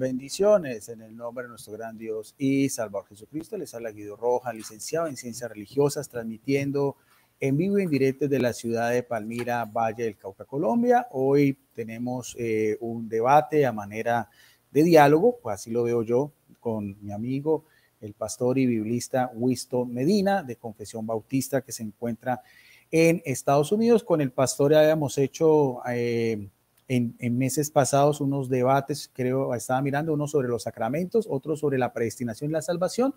Bendiciones en el nombre de nuestro gran Dios y Salvador Jesucristo. Les habla Guido Rojas, licenciado en Ciencias Religiosas, transmitiendo en vivo y en directo de la ciudad de Palmira, Valle del Cauca, Colombia. Hoy tenemos un debate a manera de diálogo, pues así lo veo yo, con mi amigo, el pastor y biblista Winston Medina, de Confesión Bautista, que se encuentra en Estados Unidos. Con el pastor habíamos hecho en meses pasados unos debates, creo, estaba mirando uno sobre los sacramentos, otro sobre la predestinación y la salvación,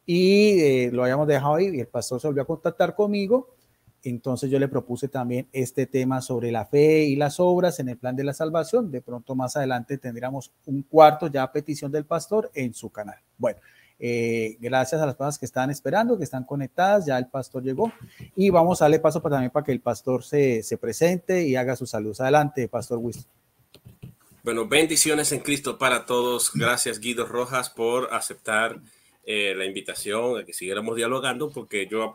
y lo habíamos dejado ahí y el pastor se volvió a contactar conmigo. Entonces yo le propuse también este tema sobre la fe y las obras en el plan de la salvación. De pronto más adelante tendríamos un cuarto ya a petición del pastor en su canal. Bueno, gracias a las personas que están esperando, que están conectadas, ya el pastor llegó y vamos a darle paso también para que el pastor se presente y haga su saludos. Adelante, pastor Winston. Bueno, bendiciones en Cristo para todos. Gracias, Guido Rojas, por aceptar la invitación a que siguiéramos dialogando, porque yo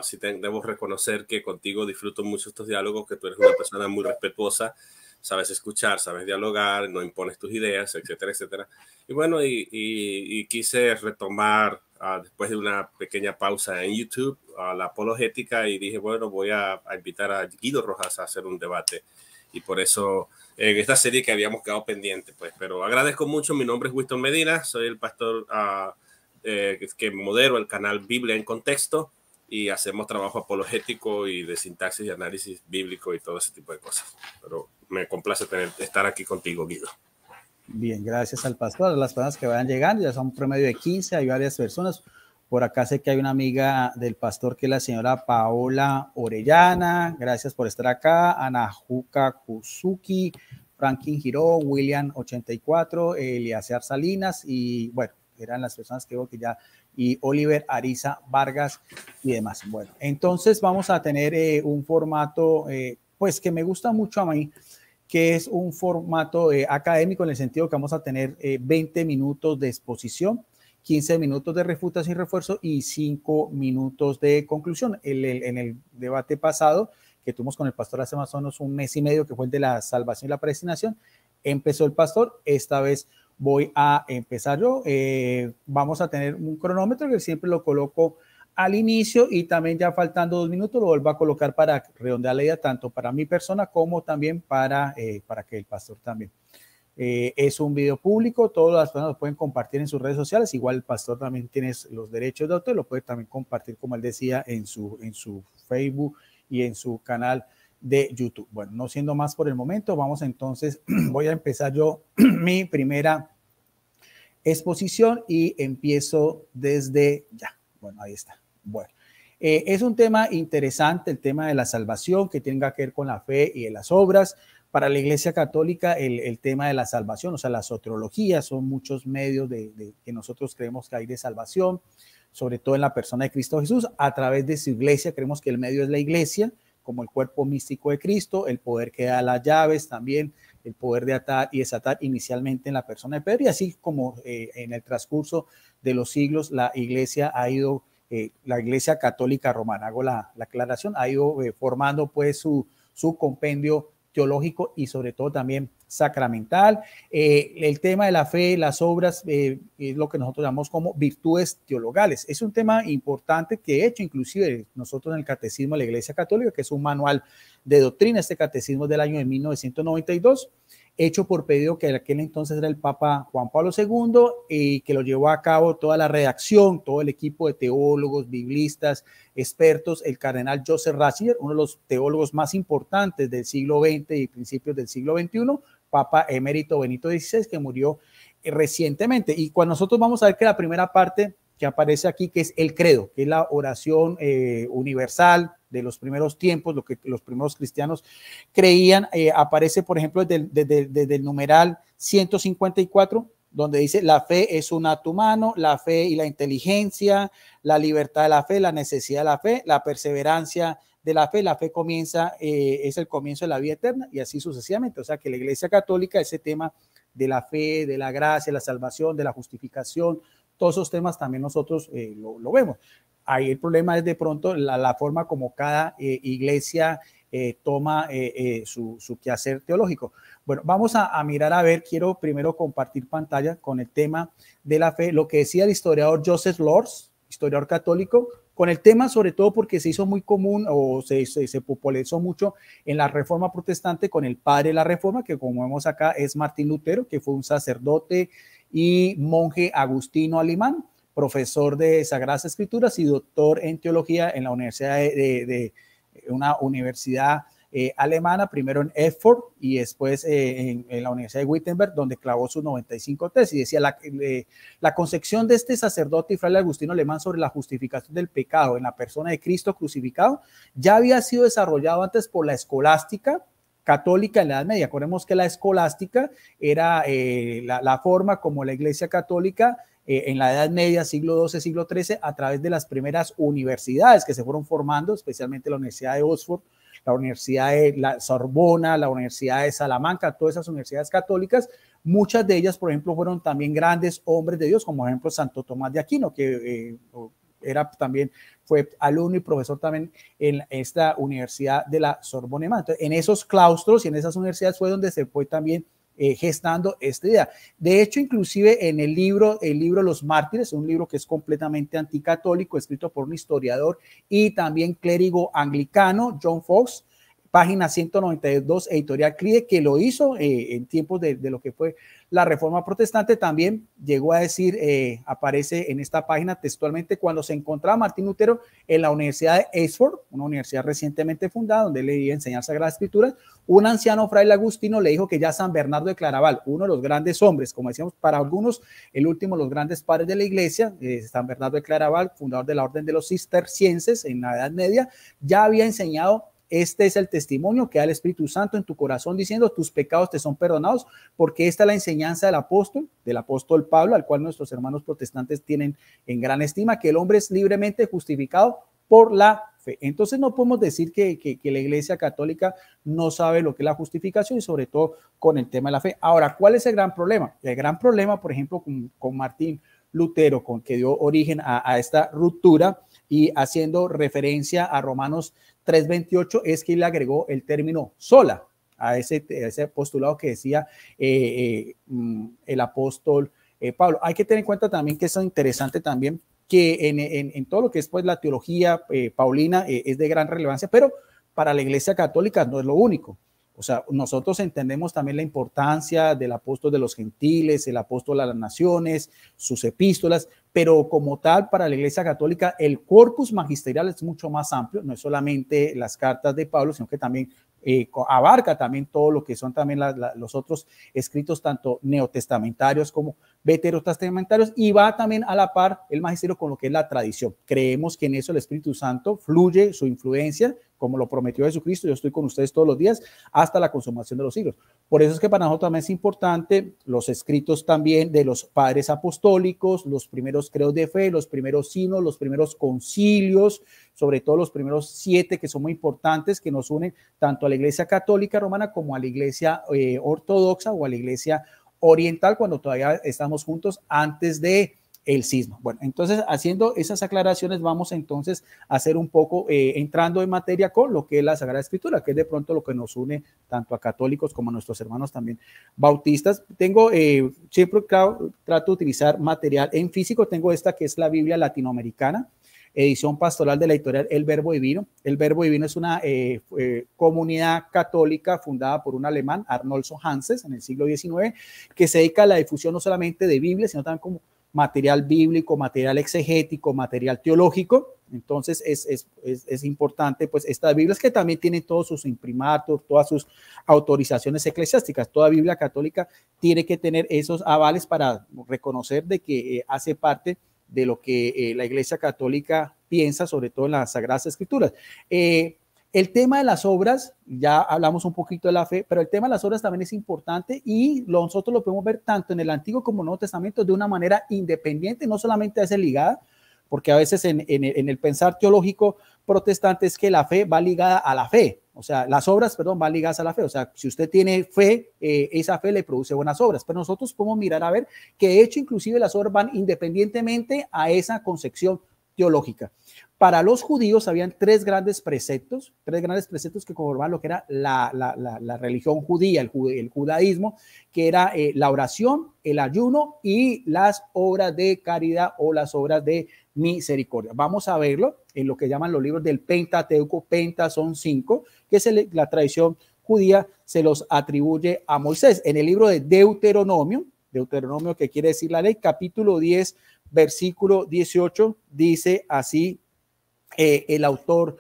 sí debo reconocer que contigo disfruto mucho estos diálogos, que tú eres una persona muy respetuosa, sabes escuchar, sabes dialogar, no impones tus ideas, etcétera, etcétera. Y bueno, y quise retomar después de una pequeña pausa en YouTube la apologética y dije, bueno, voy a invitar a Guido Rojas a hacer un debate. Y por eso en esta serie que habíamos quedado pendiente, pues, pero agradezco mucho. Mi nombre es Winston Medina, soy el pastor que modero el canal Biblia en Contexto y hacemos trabajo apologético y de sintaxis y análisis bíblico y todo ese tipo de cosas. Pero me complace estar aquí contigo, Guido. Bien, gracias al pastor. A las personas que vayan llegando, ya son un promedio de 15, hay varias personas. Por acá sé que hay una amiga del pastor que es la señora Paola Orellana. Gracias por estar acá. Ana Juca Kuzuki, Franklin Girón, William 84, Eliaser Salinas y bueno, eran las personas que veo que ya, y Oliver Ariza Vargas y demás. Bueno, entonces vamos a tener un formato pues que me gusta mucho a mí, que es un formato académico en el sentido que vamos a tener 20 minutos de exposición, 15 minutos de refutación y refuerzo y 5 minutos de conclusión. En el debate pasado que tuvimos con el pastor hace más o menos un mes y medio, que fue el de la salvación y la predestinación, empezó el pastor. Esta vez voy a empezar yo. Vamos a tener un cronómetro que siempre lo coloco al inicio y también ya faltando 2 minutos lo vuelvo a colocar para redondear la idea tanto para mi persona como también para que el pastor también. Es un video público, todas las personas lo pueden compartir en sus redes sociales, igual el pastor también tiene los derechos de autor, lo puede también compartir, como él decía, en su Facebook y en su canal de YouTube. Bueno, no siendo más por el momento, vamos entonces, voy a empezar yo mi primera exposición y empiezo desde ya. Bueno, ahí está. Bueno, es un tema interesante, el tema de la salvación, que tenga que ver con la fe y de las obras. Para la Iglesia Católica, el tema de la salvación, o sea, la soterología, son muchos medios que nosotros creemos que hay de salvación, sobre todo en la persona de Cristo Jesús. A través de su iglesia, creemos que el medio es la iglesia, como el cuerpo místico de Cristo, el poder que da las llaves también, el poder de atar y desatar inicialmente en la persona de Pedro, y así como en el transcurso de los siglos la iglesia ha ido, la Iglesia Católica Romana, hago la aclaración, ha ido formando pues su compendio teológico y sobre todo también sacramental. El tema de la fe, las obras, es lo que nosotros llamamos como virtudes teologales. Es un tema importante que he hecho inclusive nosotros en el Catecismo de la Iglesia Católica, que es un manual de doctrina. Este catecismo es del año de 1992, hecho por pedido que en aquel entonces era el Papa Juan Pablo II y que lo llevó a cabo toda la redacción, todo el equipo de teólogos, biblistas, expertos, el cardenal Joseph Ratzinger, uno de los teólogos más importantes del siglo XX y principios del siglo XXI, Papa emérito Benito XVI, que murió recientemente. Y cuando nosotros vamos a ver que la primera parte que aparece aquí, que es el credo, que es la oración universal de los primeros tiempos, lo que los primeros cristianos creían, aparece, por ejemplo, desde el numeral 154, donde dice: la fe es un acto humano, la fe y la inteligencia, la libertad de la fe, la necesidad de la fe, la perseverancia de la fe comienza, es el comienzo de la vida eterna, y así sucesivamente. O sea que la Iglesia Católica, ese tema de la fe, de la gracia, la salvación, de la justificación, todos esos temas también nosotros lo vemos. Ahí el problema es de pronto la forma como cada iglesia toma su quehacer teológico. Bueno, vamos a mirar a ver, quiero primero compartir pantalla con el tema de la fe, lo que decía el historiador Joseph Lors, historiador católico, con el tema sobre todo porque se hizo muy común o se popularizó mucho en la Reforma Protestante con el padre de la Reforma, que como vemos acá es Martín Lutero, que fue un sacerdote y monje agustino alemán, profesor de Sagradas Escrituras y doctor en teología en la Universidad de una universidad alemana, primero en Erfurt y después en la Universidad de Wittenberg, donde clavó sus 95 tesis. Y decía, la concepción de este sacerdote y fraile agustino alemán sobre la justificación del pecado en la persona de Cristo crucificado ya había sido desarrollado antes por la escolástica católica en la Edad Media. Acordemos que la escolástica era la forma como la Iglesia Católica en la Edad Media, siglo XII, siglo XIII, a través de las primeras universidades que se fueron formando, especialmente la Universidad de Oxford, la Universidad de la Sorbona, la Universidad de Salamanca, todas esas universidades católicas, muchas de ellas, por ejemplo, fueron también grandes hombres de Dios, como por ejemplo Santo Tomás de Aquino, que fue alumno y profesor también en esta Universidad de la Sorbona. Entonces, en esos claustros y en esas universidades fue donde se fue también gestando esta idea. De hecho, inclusive en el libro Los Mártires, un libro que es completamente anticatólico, escrito por un historiador y también clérigo anglicano, John Fox, página 192, editorial CRIE, que lo hizo en tiempos de lo que fue la Reforma Protestante, también llegó a decir, aparece en esta página textualmente, cuando se encontraba Martín Lutero en la Universidad de Oxford, una universidad recientemente fundada, donde le iba a enseñar Sagradas Escrituras, un anciano fraile agustino le dijo que ya San Bernardo de Claraval, uno de los grandes hombres, como decíamos, para algunos, el último de los grandes padres de la iglesia, San Bernardo de Claraval, fundador de la Orden de los Cistercienses en la Edad Media, ya había enseñado: este es el testimonio que da el Espíritu Santo en tu corazón diciendo tus pecados te son perdonados, porque esta es la enseñanza del apóstol Pablo, al cual nuestros hermanos protestantes tienen en gran estima, que el hombre es libremente justificado por la fe. Entonces no podemos decir que la Iglesia Católica no sabe lo que es la justificación y sobre todo con el tema de la fe. Ahora, ¿cuál es el gran problema? El gran problema, por ejemplo, con Martín Lutero, con que dio origen a esta ruptura y haciendo referencia a Romanos 3:28, es que le agregó el término sola a ese postulado que decía el apóstol Pablo. Hay que tener en cuenta también que es interesante también que en todo lo que es pues la teología paulina es de gran relevancia, pero para la Iglesia Católica no es lo único. O sea, nosotros entendemos también la importancia del apóstol de los gentiles, el apóstol a las naciones, sus epístolas, pero como tal, para la Iglesia Católica, el corpus magisterial es mucho más amplio, no es solamente las cartas de Pablo, sino que también abarca también todo lo que son también los otros escritos, tanto neotestamentarios como veterotestamentarios, y va también a la par el magisterio con lo que es la tradición. Creemos que en eso el Espíritu Santo fluye su influencia, como lo prometió Jesucristo: yo estoy con ustedes todos los días hasta la consumación de los siglos. Por eso es que para nosotros también es importante los escritos también de los padres apostólicos, los primeros credos de fe, los primeros signos, los primeros concilios, sobre todo los primeros 7 que son muy importantes, que nos unen tanto a la Iglesia Católica Romana como a la Iglesia Ortodoxa o a la Iglesia Oriental, cuando todavía estamos juntos antes de el cisma. Bueno, entonces haciendo esas aclaraciones vamos entonces a hacer un poco entrando en materia con lo que es la Sagrada Escritura, que es de pronto lo que nos une tanto a católicos como a nuestros hermanos también bautistas. Tengo, siempre trato de utilizar material en físico, tengo esta que es la Biblia latinoamericana, edición pastoral de la editorial El Verbo Divino. El Verbo Divino es una comunidad católica fundada por un alemán, Arnolfo Hanses, en el siglo XIX, que se dedica a la difusión no solamente de Biblia, sino también como material bíblico, material exegético, material teológico. Entonces es importante pues estas Biblias, que también tienen todos sus imprimatos, todas sus autorizaciones eclesiásticas. Toda Biblia católica tiene que tener esos avales para reconocer de que hace parte de lo que la Iglesia Católica piensa, sobre todo en las Sagradas Escrituras. El tema de las obras, ya hablamos un poquito de la fe, pero el tema de las obras también es importante y nosotros lo podemos ver tanto en el Antiguo como en el Nuevo Testamento de una manera independiente, no solamente a veces ligada, porque a veces en el pensar teológico protestante es que la fe va ligada a la fe, o sea, las obras, perdón, van ligadas a la fe, o sea, si usted tiene fe, esa fe le produce buenas obras, pero nosotros podemos mirar a ver que de hecho inclusive las obras van independientemente a esa concepción teológica. Para los judíos habían tres grandes preceptos que conformaban lo que era la religión judía, el judaísmo, que era la oración, el ayuno y las obras de caridad o las obras de misericordia. Vamos a verlo en lo que llaman los libros del Pentateuco. Penta son 5, que es la tradición judía, se los atribuye a Moisés. En el libro de Deuteronomio, que quiere decir la ley, capítulo 10, versículo 18, dice así, el autor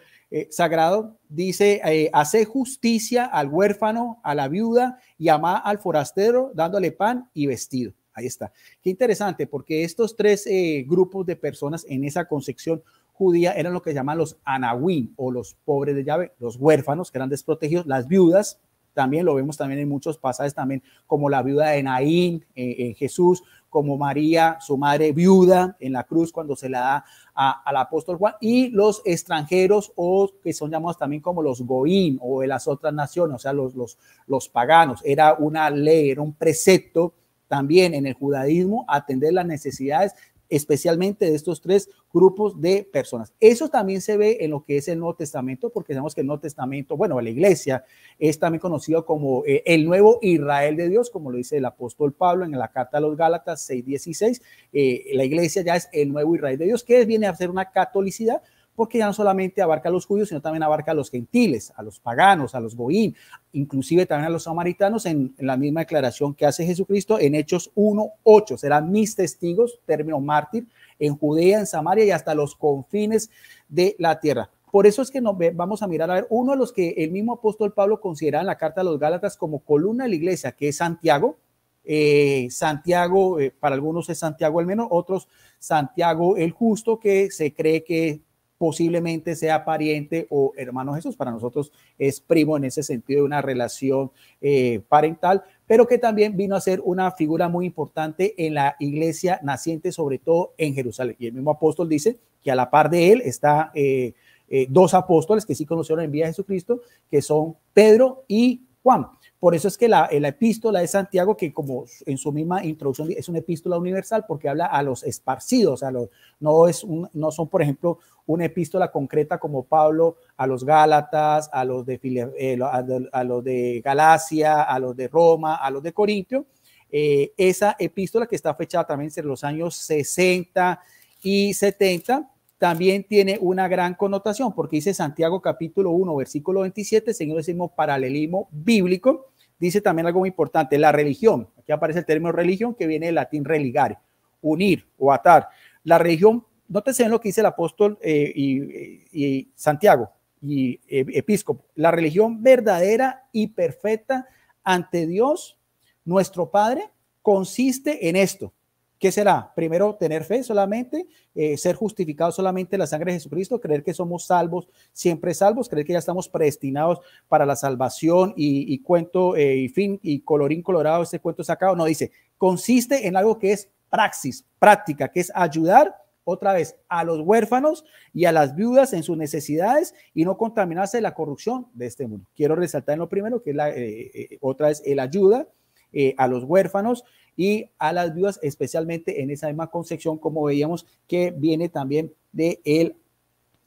sagrado, dice, hace justicia al huérfano, a la viuda y amá al forastero, dándole pan y vestido. Ahí está. Qué interesante, porque estos tres grupos de personas en esa concepción judía eran lo que llaman los anahuim, o los pobres de Yahvé, los huérfanos que eran desprotegidos, las viudas. También lo vemos también en muchos pasajes, también como la viuda de Naín en Jesús, como María, su madre viuda en la cruz cuando se la da al apóstol Juan, y los extranjeros, o que son llamados también como los goín o de las otras naciones, o sea, los paganos. Era una ley, era un precepto también en el judaísmo atender las necesidades especialmente de estos tres grupos de personas. Eso también se ve en lo que es el Nuevo Testamento, porque sabemos que el Nuevo Testamento, bueno, la iglesia es también conocido como el nuevo Israel de Dios, como lo dice el apóstol Pablo en la carta a los Gálatas 6:16. La iglesia ya es el nuevo Israel de Dios, que viene a ser una catolicidad, porque ya no solamente abarca a los judíos, sino también abarca a los gentiles, a los paganos, a los goín, inclusive también a los samaritanos, en la misma declaración que hace Jesucristo en Hechos 1:8. Serán mis testigos, término mártir, en Judea, en Samaria y hasta los confines de la tierra. Por eso es que vamos a mirar a ver uno de los que el mismo apóstol Pablo considera en la carta a los Gálatas como columna de la iglesia, que es Santiago. Santiago, para algunos es Santiago el menor, otros Santiago el justo, que se cree que posiblemente sea pariente o hermano Jesús. Para nosotros es primo en ese sentido de una relación parental, pero que también vino a ser una figura muy importante en la iglesia naciente, sobre todo en Jerusalén. Y el mismo apóstol dice que a la par de él está dos apóstoles que sí conocieron en vida de Jesucristo, que son Pedro y Juan. Por eso es que la epístola de Santiago, que como en su misma introducción es una epístola universal, porque habla a los esparcidos, no son, por ejemplo, una epístola concreta como Pablo a los Gálatas, a los de Galacia, a los de Roma, a los de Corintio. Esa epístola, que está fechada también entre los años 60 y 70, también tiene una gran connotación, porque dice Santiago capítulo 1, versículo 27, según decimos paralelismo bíblico. Dice también algo muy importante, la religión. Aquí aparece el término religión, que viene del latín religare, unir o atar. La religión, nótese en lo que dice el apóstol y Santiago y episcopo, la religión verdadera y perfecta ante Dios, nuestro Padre, consiste en esto. ¿Qué será? Primero, tener fe solamente, ser justificados solamente en la sangre de Jesucristo, creer que somos salvos, siempre salvos, creer que ya estamos predestinados para la salvación y cuento y fin y colorín colorado, este cuento sacado. No, dice, consiste en algo que es praxis, práctica, que es ayudar otra vez a los huérfanos y a las viudas en sus necesidades y no contaminarse de la corrupción de este mundo. Quiero resaltar en lo primero que es otra vez el ayuda a los huérfanos y a las viudas, especialmente en esa misma concepción, como veíamos, que viene también del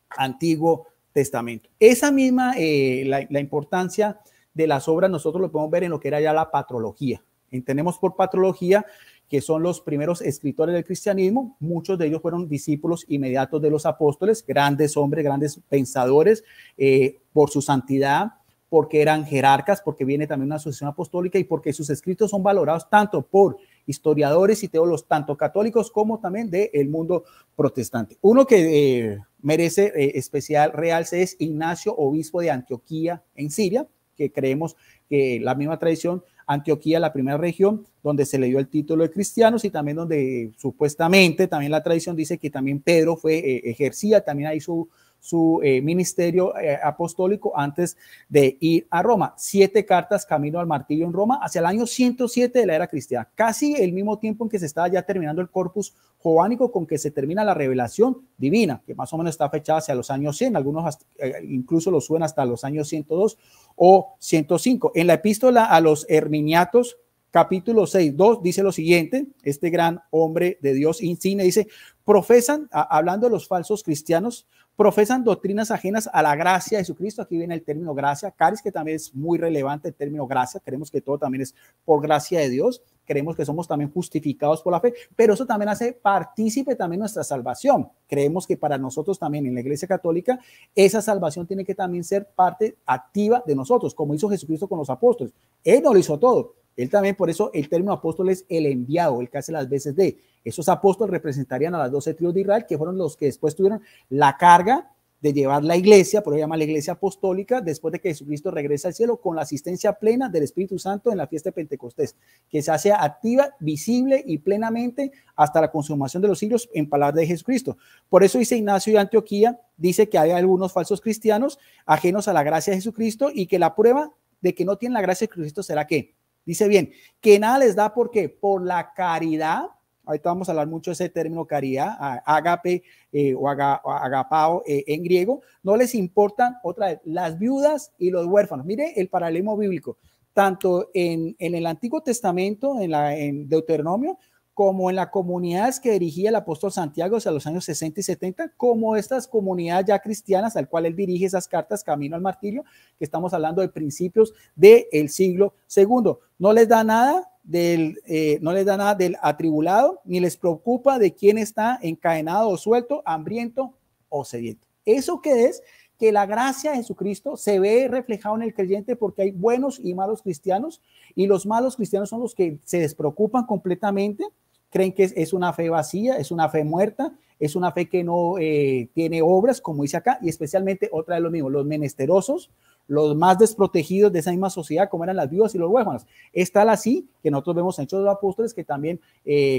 Antiguo Testamento. Esa misma, la importancia de las obras, nosotros lo podemos ver en lo que era ya la patrología. Entendemos por patrología que son los primeros escritores del cristianismo. Muchos de ellos fueron discípulos inmediatos de los apóstoles, grandes hombres, grandes pensadores, por su santidad, porque eran jerarcas, porque viene también una asociación apostólica y porque sus escritos son valorados tanto por historiadores y teólogos, tanto católicos como también del mundo protestante. Uno que merece especial realce es Ignacio, obispo de Antioquía en Siria, que creemos que la misma tradición, Antioquía, la primera región donde se le dio el título de cristianos y también donde supuestamente también la tradición dice que también Pedro ejercía también ahí su ministerio apostólico antes de ir a Roma. 7 cartas camino al martirio en Roma hacia el año 107 de la era cristiana, casi el mismo tiempo en que se estaba ya terminando el corpus jovánico, con que se termina la revelación divina, que más o menos está fechada hacia los años 100, algunos incluso lo suben hasta los años 102 o 105. En la epístola a los herminiatos capítulo 6, 2, dice lo siguiente, este gran hombre de Dios insigne, dice, profesan, hablando de los falsos cristianos, profesan doctrinas ajenas a la gracia de Jesucristo. Aquí viene el término gracia, caris, que también es muy relevante el término gracia. Creemos que todo también es por gracia de Dios. Creemos que somos también justificados por la fe, pero eso también hace partícipe también nuestra salvación. Creemos que para nosotros también en la Iglesia Católica esa salvación tiene que también ser parte activa de nosotros, como hizo Jesucristo con los apóstoles. Él no lo hizo todo. Él también, por eso el término apóstol es el enviado, el que hace las veces de. Esos apóstoles representarían a las 12 tribus de Israel, que fueron los que después tuvieron la carga de llevar la iglesia, por eso se llama la iglesia apostólica, después de que Jesucristo regresa al cielo con la asistencia plena del Espíritu Santo en la fiesta de Pentecostés, que se hace activa, visible y plenamente hasta la consumación de los siglos en palabra de Jesucristo. Por eso dice Ignacio de Antioquía, dice que hay algunos falsos cristianos ajenos a la gracia de Jesucristo y que la prueba de que no tienen la gracia de Jesucristo será que, dice bien, que nada les da porque por la caridad. Ahorita vamos a hablar mucho de ese término caridad, agape o agapao en griego. No les importan, otra vez, las viudas y los huérfanos. Mire el paralelismo bíblico, tanto en el Antiguo Testamento, en Deuteronomio, como en las comunidades que dirigía el apóstol Santiago hacia los años 60 y 70, como estas comunidades ya cristianas al cual él dirige esas cartas camino al martirio, que estamos hablando de principios del siglo II. No les da nada del atribulado, ni les preocupa de quién está encadenado o suelto, hambriento o sediento. ¿Eso qué es? Que la gracia de Jesucristo se ve reflejado en el creyente porque hay buenos y malos cristianos, y los malos cristianos son los que se despreocupan completamente, creen que es una fe vacía, es una fe muerta, es una fe que no tiene obras, como dice acá, y especialmente otra de los mismos, los menesterosos, los más desprotegidos de esa misma sociedad, como eran las viudas y los huérfanos. Es tal así que nosotros vemos en Hechos de los Apóstoles que también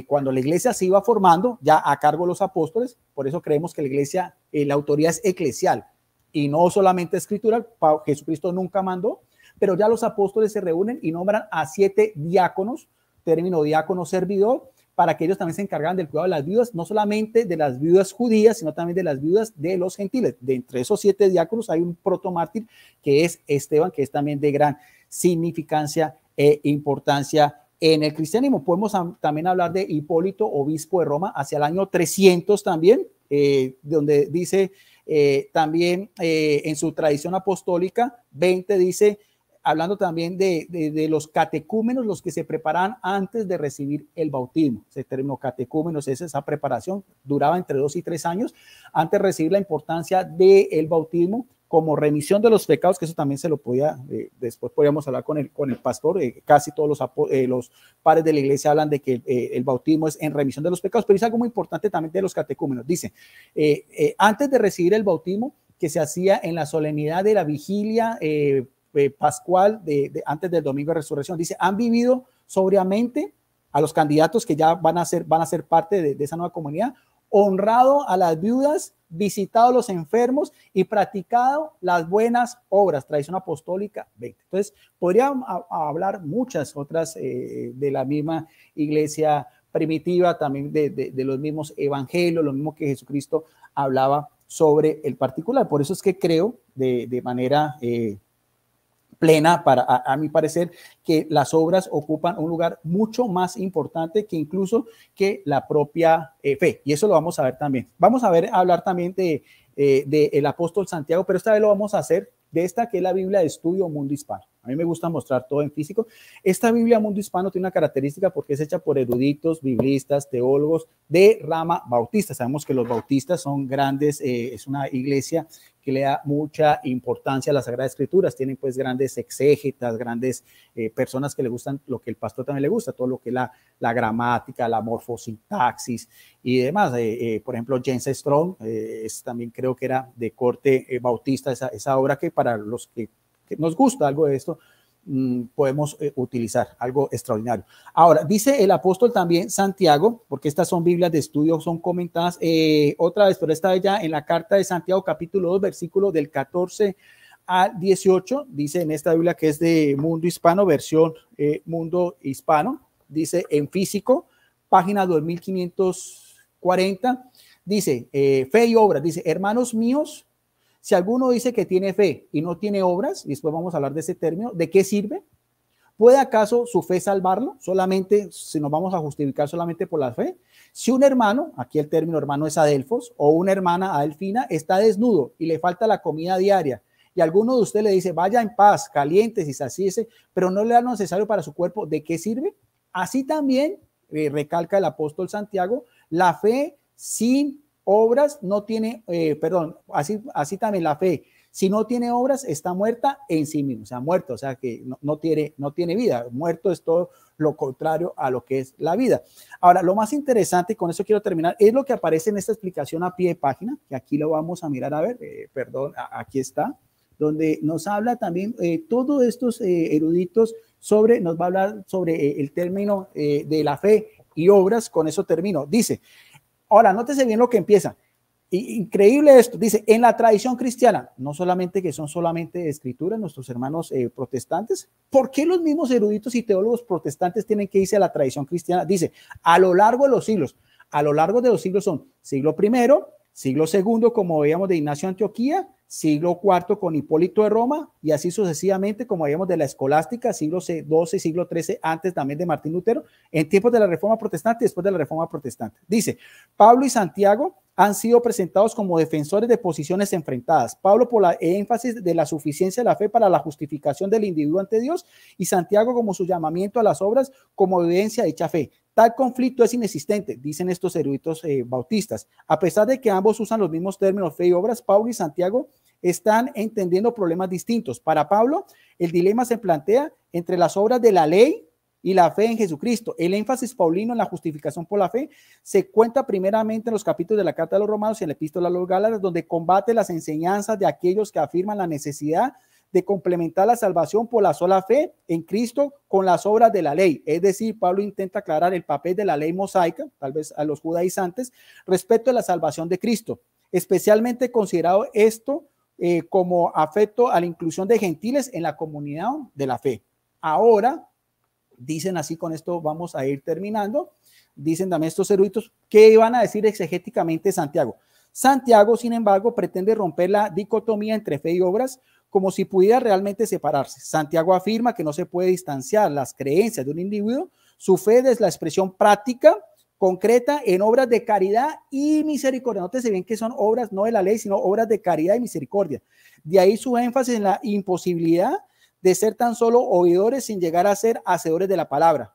cuando la iglesia se iba formando, ya a cargo de los apóstoles, por eso creemos que la iglesia, la autoridad es eclesial y no solamente escritural. Jesucristo nunca mandó, pero ya los apóstoles se reúnen y nombran a 7 diáconos, término diácono servidor, para que ellos también se encargaran del cuidado de las viudas, no solamente de las viudas judías, sino también de las viudas de los gentiles. De entre esos 7 diáconos hay un protomártir que es Esteban, que es también de gran significancia e importancia en el cristianismo. Podemos también hablar de Hipólito, obispo de Roma, hacia el año 300 también, donde dice también en su tradición apostólica 20 dice, hablando también de los catecúmenos, los que se preparan antes de recibir el bautismo. Ese término catecúmenos es esa preparación, duraba entre 2 y 3 años antes de recibir la importancia del bautismo como remisión de los pecados, que eso también se lo podía, después podríamos hablar con el pastor, casi todos los padres de la iglesia hablan de que el bautismo es en remisión de los pecados, pero es algo muy importante también de los catecúmenos. Dice, antes de recibir el bautismo, que se hacía en la solemnidad de la vigilia pascual antes del domingo de resurrección, dice, han vivido sobriamente a los candidatos que ya van a ser parte de esa nueva comunidad, honrado a las viudas, visitado a los enfermos y practicado las buenas obras, tradición apostólica 20. Entonces, podríamos hablar muchas otras de la misma iglesia primitiva, también de los mismos evangelios, lo mismo que Jesucristo hablaba sobre el particular. Por eso es que creo de manera plena, a mi parecer, que las obras ocupan un lugar mucho más importante que incluso que la propia fe. Y eso lo vamos a ver también. Vamos a hablar también de el apóstol Santiago, pero esta vez lo vamos a hacer de esta que es la Biblia de Estudio Mundo Hispano. A mí me gusta mostrar todo en físico. Esta Biblia Mundo Hispano tiene una característica porque es hecha por eruditos, biblistas, teólogos de rama bautista. Sabemos que los bautistas son grandes, es una iglesia que le da mucha importancia a las Sagradas Escrituras. Tienen pues grandes exégetas, grandes personas que le gustan lo que el pastor también le gusta, todo lo que es la gramática, la morfosintaxis y demás. Por ejemplo, James Strong, también creo que era de corte bautista, esa obra que para los que nos gusta algo de esto, podemos utilizar algo extraordinario. Ahora, dice el apóstol también Santiago, porque estas son Biblias de estudio, son comentadas otra vez, pero esta vez ya en la carta de Santiago, capítulo 2, versículo del 14 al 18, dice en esta Biblia que es de Mundo Hispano, versión Mundo Hispano, dice en físico, página 2540, dice fe y obras, dice hermanos míos, si alguno dice que tiene fe y no tiene obras, y después vamos a hablar de ese término, ¿de qué sirve? ¿Puede acaso su fe salvarlo? Solamente, si nos vamos a justificar solamente por la fe. Si un hermano, aquí el término hermano es adelfos, o una hermana adelfina, está desnudo y le falta la comida diaria, y alguno de ustedes le dice, vaya en paz, caliente, y saciese, pero no le da lo necesario para su cuerpo, ¿de qué sirve? Así también, recalca el apóstol Santiago, la fe sin obras no tiene, así también la fe, si no tiene obras, está muerta en sí mismo, o sea, muerto, o sea que no tiene vida, muerto es todo lo contrario a lo que es la vida. Ahora, lo más interesante, y con eso quiero terminar, es lo que aparece en esta explicación a pie de página, que aquí lo vamos a mirar, a ver, aquí está, donde nos habla también todos estos eruditos nos va a hablar sobre el término de la fe y obras. Con eso termino. Dice, ahora, nótese bien lo que empieza. Increíble esto, dice, en la tradición cristiana, no solamente que son solamente escrituras, nuestros hermanos protestantes, ¿por qué los mismos eruditos y teólogos protestantes tienen que irse a la tradición cristiana? Dice, a lo largo de los siglos son siglo primero, siglo segundo, como veíamos de Ignacio de Antioquía, siglo IV con Hipólito de Roma, y así sucesivamente, como veíamos de la escolástica, siglo XII, siglo XIII, antes también de Martín Lutero, en tiempos de la Reforma Protestante y después de la Reforma Protestante. Dice, Pablo y Santiago han sido presentados como defensores de posiciones enfrentadas. Pablo por la énfasis de la suficiencia de la fe para la justificación del individuo ante Dios, y Santiago como su llamamiento a las obras como evidencia de dicha fe. Tal conflicto es inexistente, dicen estos eruditos bautistas. A pesar de que ambos usan los mismos términos, fe y obras, Pablo y Santiago están entendiendo problemas distintos. Para Pablo, el dilema se plantea entre las obras de la ley y la fe en Jesucristo. El énfasis paulino en la justificación por la fe se cuenta primeramente en los capítulos de la Carta de los Romanos y en la Epístola a los Gálatas, donde combate las enseñanzas de aquellos que afirman la necesidad de complementar la salvación por la sola fe en Cristo con las obras de la ley. Es decir, Pablo intenta aclarar el papel de la ley mosaica, tal vez a los judaizantes, respecto a la salvación de Cristo, especialmente considerado esto como afecto a la inclusión de gentiles en la comunidad de la fe. Ahora, dicen así, con esto vamos a ir terminando, dicen también estos eruditos, ¿qué van a decir exegéticamente Santiago? Santiago, sin embargo, pretende romper la dicotomía entre fe y obras como si pudiera realmente separarse. Santiago afirma que no se puede distanciar las creencias de un individuo, su fe es la expresión práctica, concreta en obras de caridad y misericordia. Nótese bien que son obras no de la ley, sino obras de caridad y misericordia. De ahí su énfasis en la imposibilidad de ser tan solo oidores sin llegar a ser hacedores de la palabra.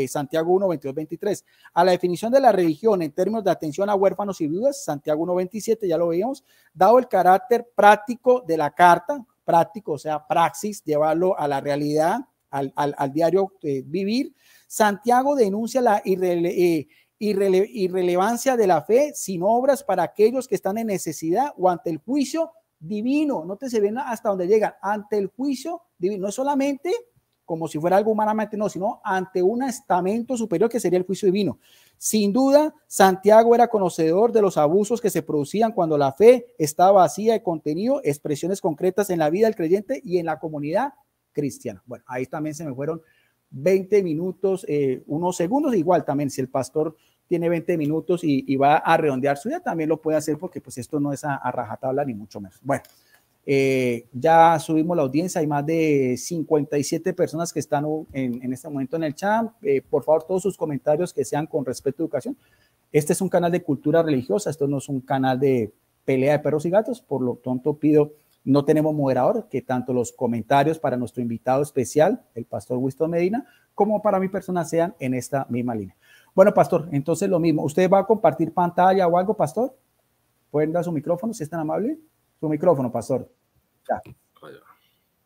Santiago 1, 22, 23. A la definición de la religión en términos de atención a huérfanos y viudas, Santiago 1, 27, ya lo veíamos, dado el carácter práctico de la carta, práctico, o sea, praxis, llevarlo a la realidad, al diario vivir, Santiago denuncia la irrelevancia de la fe sin obras para aquellos que están en necesidad o ante el juicio divino. Nótese bien hasta donde llegan, ante el juicio divino, no es solamente como si fuera algo humanamente, no, sino ante un estamento superior que sería el juicio divino. Sin duda, Santiago era conocedor de los abusos que se producían cuando la fe estaba vacía de contenido, expresiones concretas en la vida del creyente y en la comunidad cristiana. Bueno, ahí también se me fueron 20 minutos, unos segundos, igual también si el pastor tiene 20 minutos y va a redondear su día, también lo puede hacer porque pues esto no es a rajatabla ni mucho menos. Bueno, ya subimos la audiencia, hay más de 57 personas que están en este momento en el chat. Por favor, todos sus comentarios que sean con respecto a educación. Este es un canal de cultura religiosa, esto no es un canal de pelea de perros y gatos, por lo tanto pido, no tenemos moderador, que tanto los comentarios para nuestro invitado especial, el pastor Winston Medina, como para mi persona sean en esta misma línea. Bueno, pastor, entonces lo mismo, ¿usted va a compartir pantalla o algo, pastor? ¿Pueden dar su micrófono, si es tan amable? Su micrófono, pastor. Ya.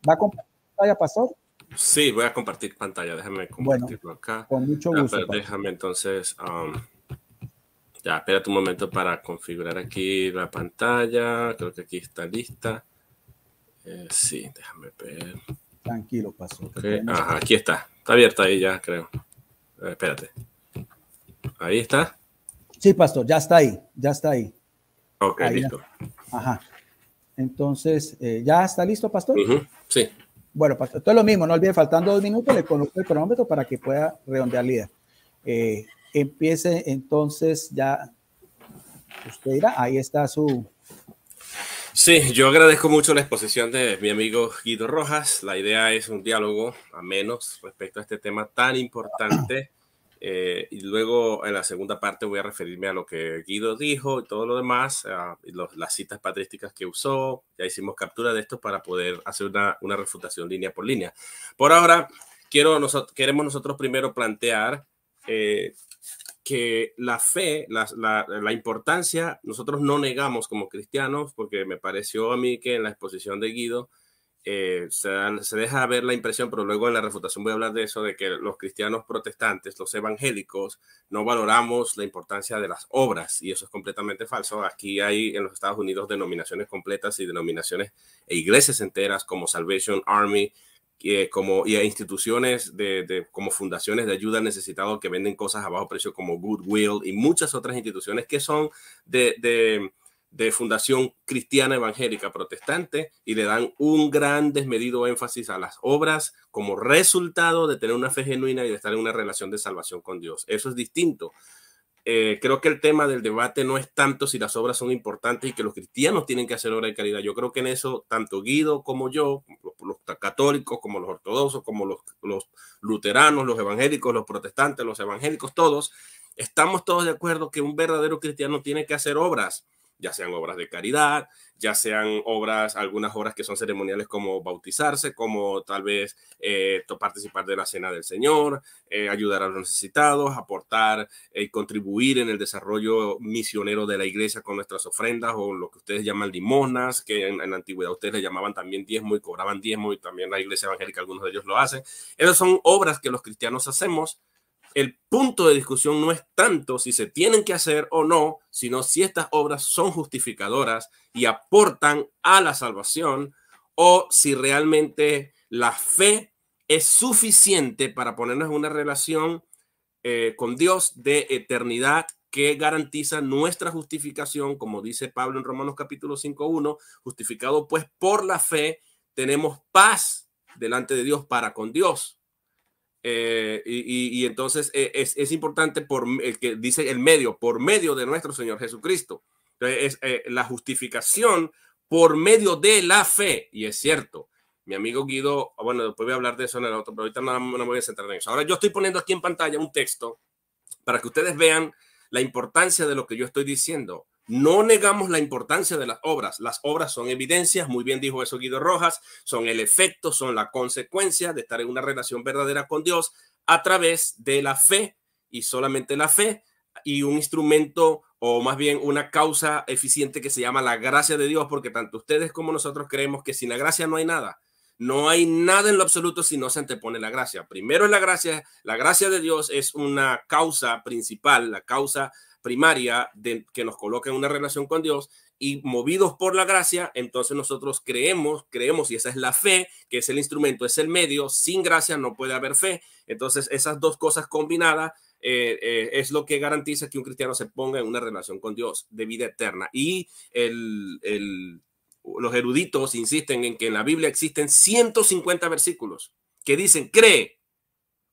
¿Va a compartir pantalla, pastor? Sí, voy a compartir pantalla. Déjame compartirlo acá. Con mucho gusto. Déjame entonces, ya, espérate un momento para configurar aquí la pantalla. Creo que aquí está lista. Sí, déjame ver. Tranquilo, pastor. Okay. Ajá, aquí está. Está abierta ahí ya, creo. Espérate. Ahí está. Sí, pastor, ya está ahí. Ya está ahí. Ok, ahí listo. Ajá. Entonces, ¿ya está listo, pastor? Sí. Bueno, pastor, esto es lo mismo, no olvide, faltando 2 minutos, le coloco el cronómetro para que pueda redondear la idea. Empiece entonces ya, usted dirá, ahí está su Sí, yo agradezco mucho la exposición de mi amigo Guido Rojas. La idea es un diálogo ameno respecto a este tema tan importante. Y luego en la segunda parte voy a referirme a lo que Guido dijo y todo lo demás, y las citas patrísticas que usó. Ya hicimos captura de esto para poder hacer una refutación línea por línea. Por ahora, queremos nosotros primero plantear que la fe, la importancia, nosotros no negamos como cristianos, porque me pareció a mí que en la exposición de Guido se deja ver la impresión, pero luego en la refutación voy a hablar de eso, de que los cristianos protestantes, los evangélicos, no valoramos la importancia de las obras, y eso es completamente falso. Aquí hay en los Estados Unidos denominaciones completas y denominaciones e iglesias enteras como Salvation Army, y a instituciones como fundaciones de ayuda al necesitado que venden cosas a bajo precio como Goodwill y muchas otras instituciones que son de fundación cristiana evangélica protestante, y le dan un gran desmedido énfasis a las obras como resultado de tener una fe genuina y de estar en una relación de salvación con Dios. Eso es distinto. Creo que el tema del debate no es tanto si las obras son importantes y que los cristianos tienen que hacer obra de caridad. Yo creo que en eso tanto Guido como yo, los católicos como los ortodoxos, como los luteranos, los evangélicos, los protestantes, los evangélicos, todos, estamos todos de acuerdo que un verdadero cristiano tiene que hacer obras, ya sean obras de caridad, ya sean obras, algunas obras que son ceremoniales como bautizarse, como tal vez participar de la cena del Señor, ayudar a los necesitados, aportar y contribuir en el desarrollo misionero de la iglesia con nuestras ofrendas, o lo que ustedes llaman limosnas, que en la antigüedad ustedes le llamaban también diezmo y cobraban diezmo, y también la iglesia evangélica, algunos de ellos lo hacen. Esas son obras que los cristianos hacemos. El punto de discusión no es tanto si se tienen que hacer o no, sino si estas obras son justificadoras y aportan a la salvación, o si realmente la fe es suficiente para ponernos en una relación con Dios de eternidad que garantiza nuestra justificación, como dice Pablo en Romanos capítulo 5:1, justificado pues por la fe, tenemos paz delante de Dios para con Dios. Y entonces es importante por el que dice el medio, por medio de nuestro Señor Jesucristo. Entonces la justificación por medio de la fe, y es cierto. Mi amigo Guido, bueno, después voy a hablar de eso en el otro, pero ahorita no me voy a centrar en eso. Ahora yo estoy poniendo aquí en pantalla un texto para que ustedes vean la importancia de lo que yo estoy diciendo. No negamos la importancia de las obras. Las obras son evidencias, muy bien dijo eso Guido Rojas, son el efecto, son la consecuencia de estar en una relación verdadera con Dios a través de la fe, y solamente la fe, y un instrumento, o más bien una causa eficiente que se llama la gracia de Dios, porque tanto ustedes como nosotros creemos que sin la gracia no hay nada. No hay nada en lo absoluto si no se antepone la gracia. Primero es la gracia de Dios es una causa principal, la causa primaria que nos coloca en una relación con Dios, y movidos por la gracia, entonces nosotros creemos, y esa es la fe, que es el instrumento, es el medio. Sin gracia no puede haber fe. Entonces esas dos cosas combinadas es lo que garantiza que un cristiano se ponga en una relación con Dios de vida eterna. Y los eruditos insisten en que en la Biblia existen 150 versículos que dicen cree,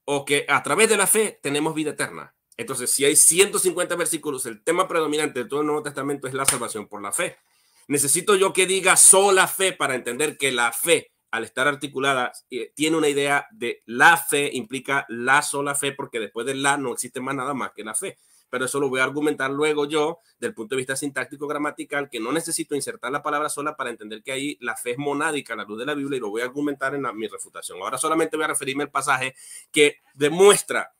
o que a través de la fe tenemos vida eterna. Entonces, si hay 150 versículos, el tema predominante de todo el Nuevo Testamento es la salvación por la fe. Necesito yo que diga sola fe para entender que la fe, al estar articulada, tiene una idea de la fe, implica la sola fe, porque después de la no existe más nada más que la fe. Pero eso lo voy a argumentar luego yo, del punto de vista sintáctico gramatical, que no necesito insertar la palabra sola para entender que ahí la fe es monádica a la luz de la Biblia, y lo voy a argumentar en mi refutación. Ahora solamente voy a referirme al pasaje que demuestra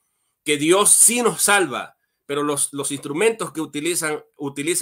que Dios sí nos salva, pero los instrumentos que utilizan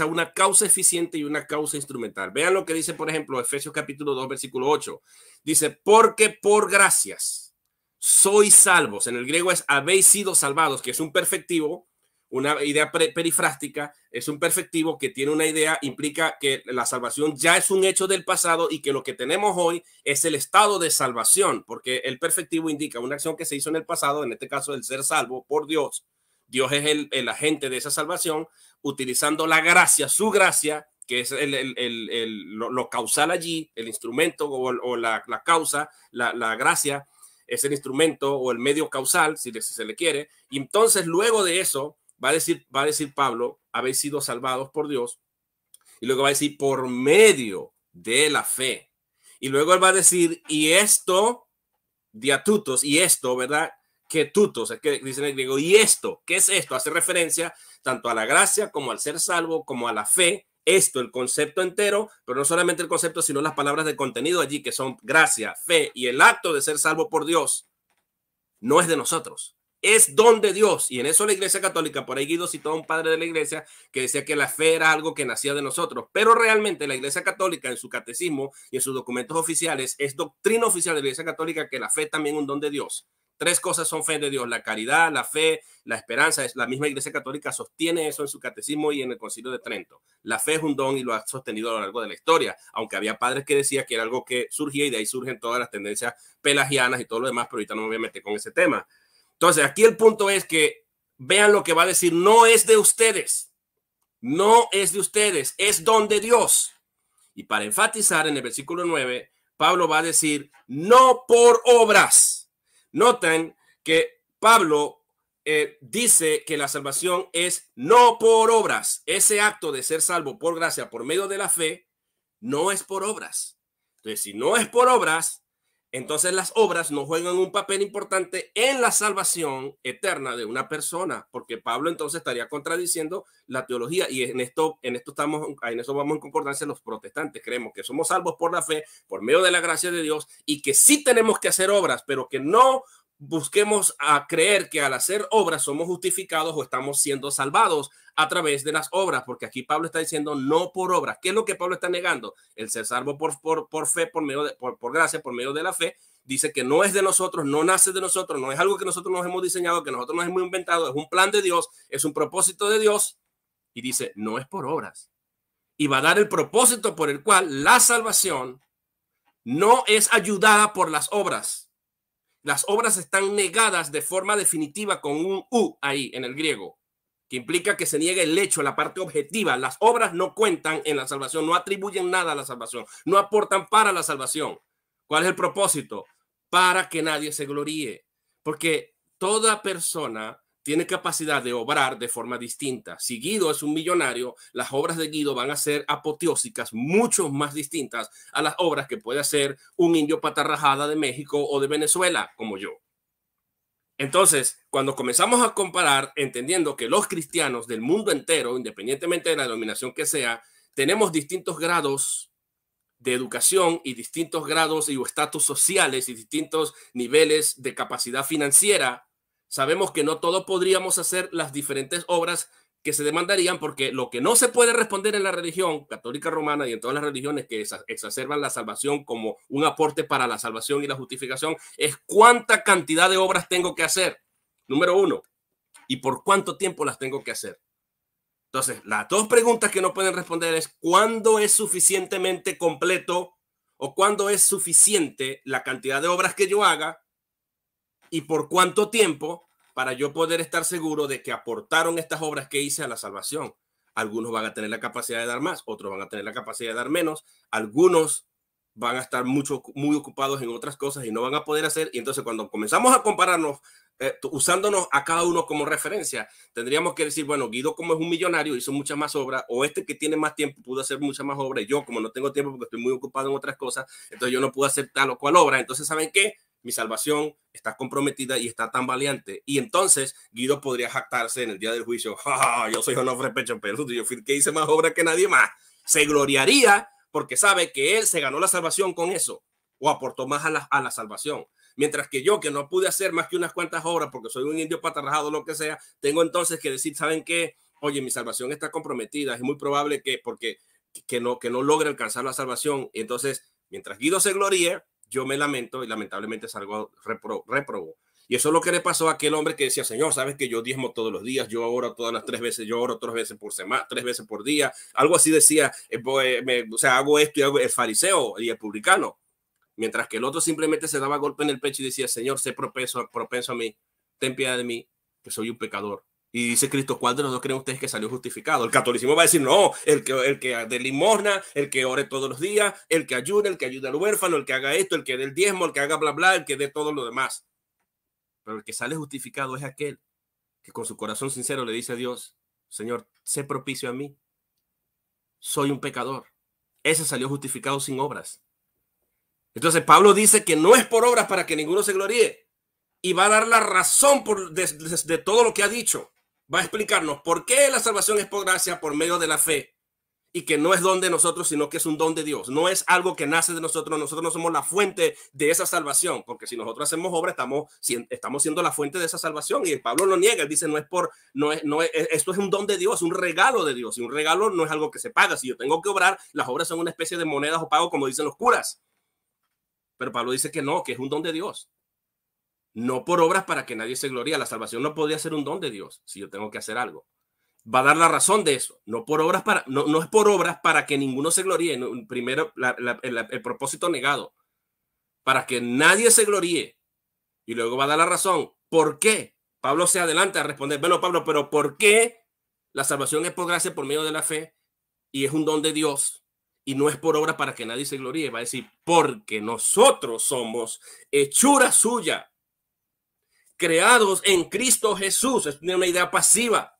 una causa eficiente y una causa instrumental. Vean lo que dice, por ejemplo, Efesios capítulo 2, versículo 8. Dice, porque por gracias sois salvos. En el griego es habéis sido salvados, que es un perfectivo, una idea perifrástica, es un perfectivo que tiene una idea, implica que la salvación ya es un hecho del pasado, y que lo que tenemos hoy es el estado de salvación, porque el perfectivo indica una acción que se hizo en el pasado, en este caso el ser salvo por Dios. Dios es el agente de esa salvación, utilizando la gracia, su gracia, que es lo causal allí, el instrumento o la causa, la gracia es el instrumento o el medio causal, si se le quiere. Y entonces luego de eso va a decir Pablo, habéis sido salvados por Dios, y luego va a decir por medio de la fe. Y luego él va a decir, y esto, diatutos, y esto, ¿verdad? Que tutos, es que dice en el griego, y esto, ¿qué es esto? Hace referencia tanto a la gracia como al ser salvo, como a la fe. Esto, el concepto entero, pero no solamente el concepto, sino las palabras de contenido allí, que son gracia, fe y el acto de ser salvo por Dios, no es de nosotros. Es don de Dios. Y en eso la Iglesia Católica, por ahí Guido citó a un padre de la Iglesia que decía que la fe era algo que nacía de nosotros. Pero realmente la Iglesia Católica en su catecismo y en sus documentos oficiales es doctrina oficial de la Iglesia Católica que la fe también es un don de Dios. Tres cosas son fe de Dios: la caridad, la fe, la esperanza. La misma Iglesia Católica sostiene eso en su catecismo y en el Concilio de Trento. La fe es un don y lo ha sostenido a lo largo de la historia, aunque había padres que decían que era algo que surgía y de ahí surgen todas las tendencias pelagianas y todo lo demás, pero ahorita no me voy a meter con ese tema. Entonces, aquí el punto es que vean lo que va a decir. No es de ustedes. No es de ustedes. Es don de Dios. Y para enfatizar en el versículo 9, Pablo va a decir, no por obras. Noten que Pablo dice que la salvación es no por obras. Ese acto de ser salvo por gracia, por medio de la fe, no es por obras. Entonces, si no es por obras, entonces las obras no juegan un papel importante en la salvación eterna de una persona, porque Pablo entonces estaría contradiciendo la teología, y en eso vamos en concordancia los protestantes. Creemos que somos salvos por la fe, por medio de la gracia de Dios, y que sí tenemos que hacer obras, pero que no busquemos a creer que al hacer obras somos justificados o estamos siendo salvados a través de las obras, porque aquí Pablo está diciendo no por obras. ¿Qué es lo que Pablo está negando? El ser salvo por fe, por gracia, por medio de la fe. Dice que no es de nosotros, no nace de nosotros, no es algo que nosotros nos hemos diseñado, que nosotros nos hemos inventado, es un plan de Dios, es un propósito de Dios, y dice no es por obras. Y va a dar el propósito por el cual la salvación no es ayudada por las obras. Las obras están negadas de forma definitiva con un U ahí en el griego, que implica que se niega el hecho, la parte objetiva. Las obras no cuentan en la salvación, no atribuyen nada a la salvación, no aportan para la salvación. ¿Cuál es el propósito? Para que nadie se gloríe, porque toda persona tiene capacidad de obrar de forma distinta. Si Guido es un millonario, las obras de Guido van a ser apoteósicas, mucho más distintas a las obras que puede hacer un indio patarrajada de México o de Venezuela, como yo. Entonces, cuando comenzamos a comparar, entendiendo que los cristianos del mundo entero, independientemente de la denominación que sea, tenemos distintos grados de educación y distintos grados y estatus sociales y distintos niveles de capacidad financiera, sabemos que no todos podríamos hacer las diferentes obras que se demandarían, porque lo que no se puede responder en la religión católica romana y en todas las religiones que exacerban la salvación como un aporte para la salvación y la justificación es cuánta cantidad de obras tengo que hacer, número uno, y por cuánto tiempo las tengo que hacer. Entonces, las dos preguntas que no pueden responder es ¿cuándo es suficientemente completo o cuándo es suficiente la cantidad de obras que yo haga y por cuánto tiempo para yo poder estar seguro de que aportaron estas obras que hice a la salvación? Algunos van a tener la capacidad de dar más, otros van a tener la capacidad de dar menos, algunos van a estar muy ocupados en otras cosas y no van a poder hacer. Y entonces cuando comenzamos a compararnos, usándonos a cada uno como referencia, tendríamos que decir, bueno, Guido como es un millonario hizo muchas más obras, o este que tiene más tiempo pudo hacer muchas más obras, y yo como no tengo tiempo porque estoy muy ocupado en otras cosas, entonces yo no puedo hacer tal o cual obra. Entonces, ¿saben qué? Mi salvación está comprometida y está tan valiente. Y entonces Guido podría jactarse en el día del juicio, yo soy Onofre Pecho Peludo, yo fui el que hice más obras que nadie más. Se gloriaría porque sabe que él se ganó la salvación con eso, o aportó más a la salvación. Mientras que yo, que no pude hacer más que unas cuantas obras porque soy un indio patarrajado, lo que sea, tengo entonces que decir, ¿saben qué? Oye, mi salvación está comprometida, es muy probable que no logre alcanzar la salvación. Entonces, mientras Guido se gloríe, yo me lamento y lamentablemente salgo reprobo. Y eso es lo que le pasó a aquel hombre que decía, Señor, sabes que yo diezmo todos los días, yo oro todas las 3 veces, yo oro 3 veces por semana, 3 veces por día, algo así decía, o sea, hago esto y hago el fariseo y el publicano. Mientras que el otro simplemente se daba golpe en el pecho y decía, Señor, sé propenso a mí, ten piedad de mí, que soy un pecador. Y dice Cristo, ¿cuál de los dos creen ustedes que salió justificado? El catolicismo va a decir, no, el que de limosna, el que ore todos los días, el que ayude, el que ayude al huérfano, el que haga esto, el que dé el diezmo, el que haga bla, bla, el que dé todo lo demás. Pero el que sale justificado es aquel que con su corazón sincero le dice a Dios, Señor, sé propicio a mí, soy un pecador. ese salió justificado sin obras. Entonces Pablo dice que no es por obras para que ninguno se gloríe, y va a dar la razón de todo lo que ha dicho. Va a explicarnos por qué la salvación es por gracia, por medio de la fe, y que no es don de nosotros, sino que es un don de Dios. No es algo que nace de nosotros. Nosotros no somos la fuente de esa salvación, porque si nosotros hacemos obra, estamos siendo la fuente de esa salvación. Y Pablo lo niega. Él dice, esto es un don de Dios, un regalo de Dios. Y un regalo no es algo que se paga. Si yo tengo que obrar, las obras son una especie de monedas o pago, como dicen los curas. Pero Pablo dice que no, que es un don de Dios. No por obras para que nadie se gloríe. La salvación no podría ser un don de Dios si yo tengo que hacer algo. Va a dar la razón de eso. No es por obras para que ninguno se gloríe. Primero, el propósito negado. Para que nadie se gloríe. Y luego va a dar la razón. ¿Por qué? Pablo se adelanta a responder. Bueno, Pablo, pero ¿por qué la salvación es por gracia, por medio de la fe? Y es un don de Dios. Y no es por obra para que nadie se gloríe. Va a decir, porque nosotros somos hechura suya, creados en Cristo Jesús. Es una idea pasiva.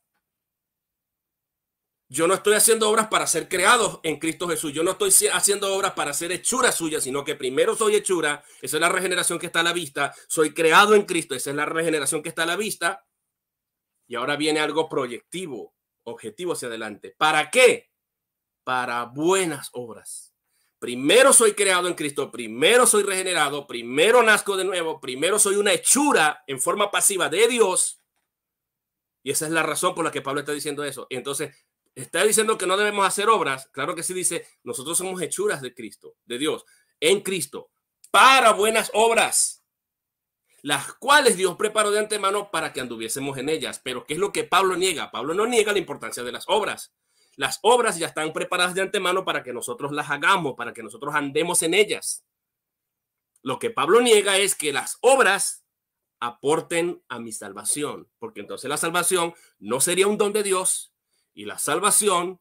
Yo no estoy haciendo obras para ser creados en Cristo Jesús. Yo no estoy haciendo obras para ser hechura suya, sino que primero soy hechura. Esa es la regeneración que está a la vista. Soy creado en Cristo. Esa es la regeneración que está a la vista. Y ahora viene algo proyectivo, objetivo hacia adelante. ¿Para qué? Para buenas obras. Primero soy creado en Cristo. Primero soy regenerado. Primero nazco de nuevo. Primero soy una hechura en forma pasiva de Dios. Y esa es la razón por la que Pablo está diciendo eso. Y entonces, ¿está diciendo que no debemos hacer obras? Claro que sí, dice, nosotros somos hechuras de Cristo, de Dios, en Cristo, para buenas obras, las cuales Dios preparó de antemano para que anduviésemos en ellas. Pero ¿qué es lo que Pablo niega? Pablo no niega la importancia de las obras. Las obras ya están preparadas de antemano para que nosotros las hagamos, para que nosotros andemos en ellas. Lo que Pablo niega es que las obras aporten a mi salvación, porque entonces la salvación no sería un don de Dios, y la salvación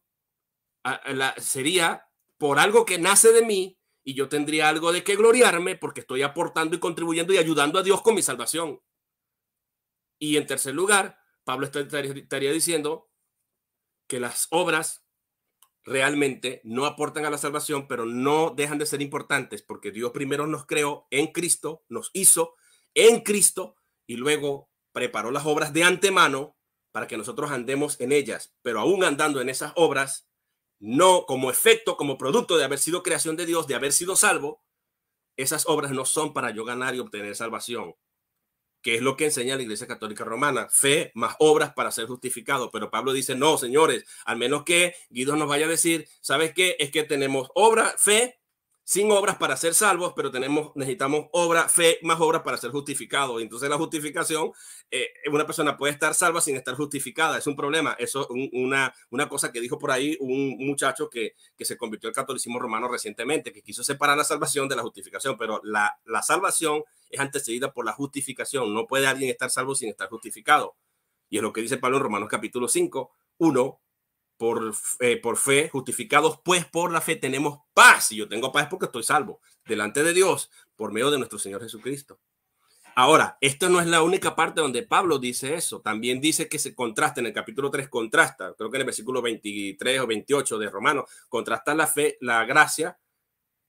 sería por algo que nace de mí, y yo tendría algo de que gloriarme porque estoy aportando y contribuyendo y ayudando a Dios con mi salvación. Y en tercer lugar, Pablo estaría diciendo que las obras realmente no aportan a la salvación, pero no dejan de ser importantes, porque Dios primero nos creó en Cristo, nos hizo en Cristo, y luego preparó las obras de antemano para que nosotros andemos en ellas. Pero aún andando en esas obras, no como efecto, como producto de haber sido creación de Dios, de haber sido salvo, esas obras no son para yo ganar y obtener salvación, que es lo que enseña la Iglesia Católica Romana: fe más obras para ser justificado. Pero Pablo dice, no, señores, al menos que Guido nos vaya a decir, ¿sabes qué? Es que tenemos obra, fe, sin obras para ser salvos, pero necesitamos obra, fe más obras para ser justificados. Entonces la justificación, una persona puede estar salva sin estar justificada. Es un problema. Eso es una cosa que dijo por ahí un muchacho que se convirtió al catolicismo romano recientemente, que quiso separar la salvación de la justificación, pero la salvación es antecedida por la justificación. No puede alguien estar salvo sin estar justificado. Y es lo que dice Pablo en Romanos capítulo 5, 1. Por fe, justificados pues por la fe tenemos paz. Y yo tengo paz porque estoy salvo delante de Dios por medio de nuestro Señor Jesucristo. Ahora, esto no es la única parte donde Pablo dice eso. También dice que se contrasta en el capítulo 3, contrasta, creo que en el versículo 23 o 28 de Romanos, contrasta la fe, la gracia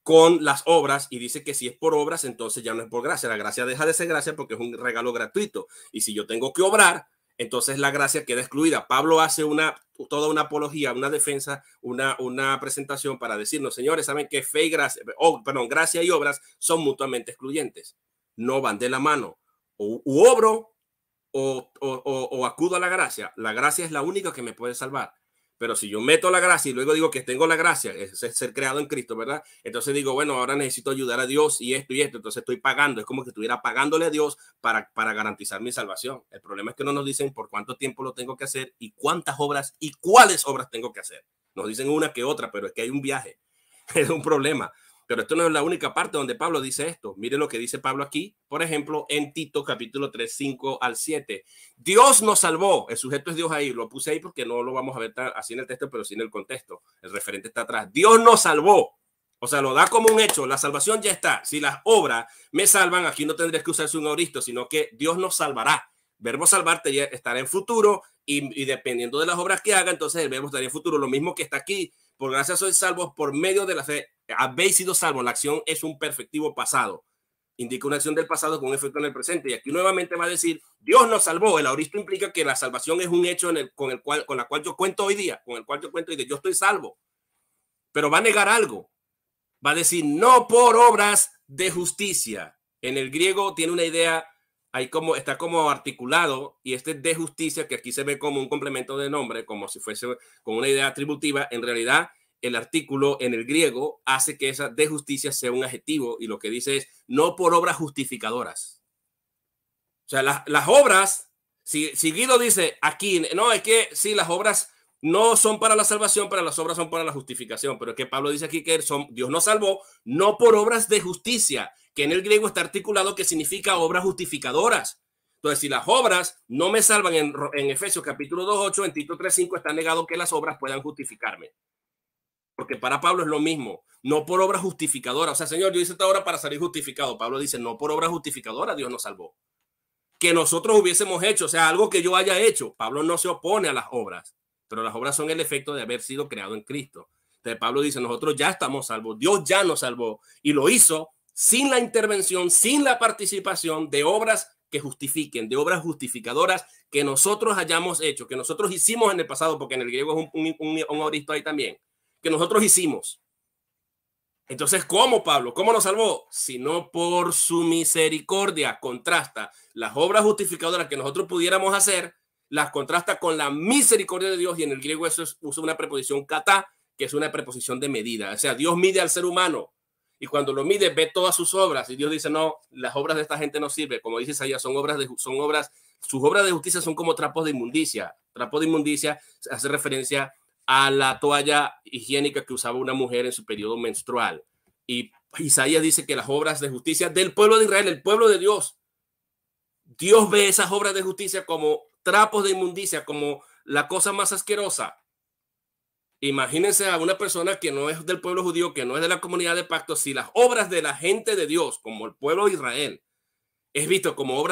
con las obras, y dice que si es por obras, entonces ya no es por gracia. La gracia deja de ser gracia porque es un regalo gratuito. Y si yo tengo que obrar, entonces la gracia queda excluida. Pablo hace toda una apología, una defensa, una presentación para decirnos, señores, saben que fe y gracia, gracia y obras son mutuamente excluyentes. No van de la mano. O obro o acudo a la gracia. La gracia es la única que me puede salvar. Pero si yo meto la gracia y luego digo que tengo la gracia, es ser creado en Cristo, ¿verdad? Entonces digo, bueno, ahora necesito ayudar a Dios y esto y esto. Entonces estoy pagando. Es como que estuviera pagándole a Dios para garantizar mi salvación. El problema es que no nos dicen por cuánto tiempo lo tengo que hacer y cuántas obras y cuáles obras tengo que hacer. Nos dicen una que otra, pero es que hay un viaje. Es un problema. Pero esto no es la única parte donde Pablo dice esto. Mire lo que dice Pablo aquí, por ejemplo, en Tito capítulo 3, 5 al 7. Dios nos salvó. El sujeto es Dios ahí. Lo puse ahí porque no lo vamos a ver así en el texto, pero sí en el contexto. El referente está atrás. Dios nos salvó. O sea, lo da como un hecho. La salvación ya está. Si las obras me salvan, aquí no tendrías que usarse un auristo, sino que Dios nos salvará. Verbo salvar estará en futuro y dependiendo de las obras que haga, entonces el verbo estaría en futuro. Lo mismo que está aquí. por gracia sois salvos por medio de la fe. Habéis sido salvos. La acción es un perfectivo pasado. Indica una acción del pasado con un efecto en el presente. Y aquí nuevamente va a decir, Dios nos salvó. El aoristo implica que la salvación es un hecho con la cual yo cuento hoy día, yo estoy salvo. Pero va a negar algo. Va a decir, no por obras de justicia. En el griego tiene una idea, está como articulado, y este de justicia, que aquí se ve como un complemento de nombre, como si fuese con una idea atributiva. En realidad, el artículo en el griego hace que esa de justicia sea un adjetivo, y lo que dice es no por obras justificadoras. O sea, las obras, si Guido dice aquí, no, es que sí, las obras no son para la salvación, pero las obras son para la justificación. Pero es que Pablo dice aquí que Dios nos salvó no por obras de justicia, que en el griego está articulado que significa obras justificadoras. Entonces, si las obras no me salvan en Efesios capítulo 2:8, en Tito 3:5 está negado que las obras puedan justificarme. Porque para Pablo es lo mismo, no por obra justificadora. O sea, Señor, yo hice esta obra para salir justificado. Pablo dice, no por obra justificadora Dios nos salvó. Que nosotros hubiésemos hecho, o sea, algo que yo haya hecho. Pablo no se opone a las obras, pero las obras son el efecto de haber sido creado en Cristo. Entonces Pablo dice, nosotros ya estamos salvos, Dios ya nos salvó, y lo hizo sin la intervención, sin la participación de obras que justifiquen, de obras justificadoras que nosotros hayamos hecho, que nosotros hicimos en el pasado, porque en el griego es un aoristo ahí también, que nosotros hicimos. Entonces, ¿cómo, Pablo? ¿Cómo nos salvó? Sino por su misericordia. Contrasta las obras justificadoras que nosotros pudiéramos hacer, las contrasta con la misericordia de Dios, y en el griego eso usa una preposición kata, que es una preposición de medida. O sea, Dios mide al ser humano, y cuando lo mide ve todas sus obras, y Dios dice, no, las obras de esta gente no sirven. Como dice Isaías, sus obras de justicia son como trapos de inmundicia. Trapo de inmundicia hace referencia a la toalla higiénica que usaba una mujer en su periodo menstrual. Y Isaías dice que las obras de justicia del pueblo de Israel, el pueblo de Dios, Dios ve esas obras de justicia como trapos de inmundicia, como la cosa más asquerosa. Imagínense a una persona que no es del pueblo judío, que no es de la comunidad de pacto, si las obras de la gente de Dios, como el pueblo de Israel, es visto como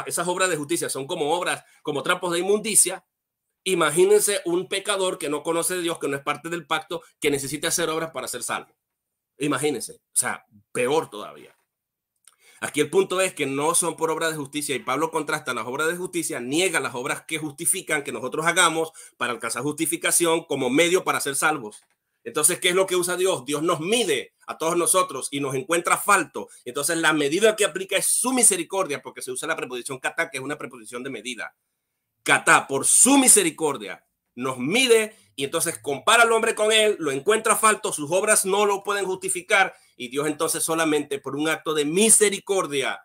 esas obras de justicia son como obras, como trapos de inmundicia. Imagínense un pecador que no conoce de Dios, que no es parte del pacto, que necesita hacer obras para ser salvo. Imagínense, o sea, peor todavía. Aquí el punto es que no son por obras de justicia, y Pablo contrasta las obras de justicia, niega las obras que justifican que nosotros hagamos para alcanzar justificación como medio para ser salvos. Entonces, ¿qué es lo que usa Dios? Dios nos mide a todos nosotros y nos encuentra falto. Entonces, la medida que aplica es su misericordia, porque se usa la preposición kata, que es una preposición de medida. Kata, por su misericordia, nos mide, y entonces compara al hombre con él, lo encuentra falto, sus obras no lo pueden justificar, y Dios entonces solamente por un acto de misericordia,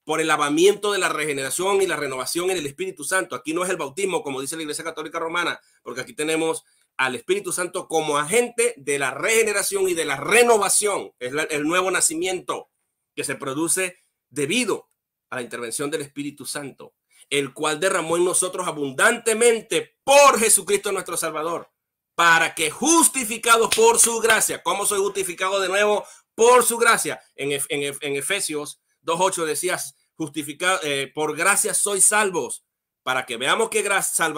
por el lavamiento de la regeneración y la renovación en el Espíritu Santo. Aquí no es el bautismo, como dice la Iglesia Católica Romana, porque aquí tenemos al Espíritu Santo como agente de la regeneración y de la renovación. Es el nuevo nacimiento que se produce debido a la intervención del Espíritu Santo, el cual derramó en nosotros abundantemente por Jesucristo nuestro Salvador, para que justificados por su gracia. ¿Cómo soy justificado de nuevo? Por su gracia. En Efesios 2:8 decías, por gracia sois salvos. Para que veamos que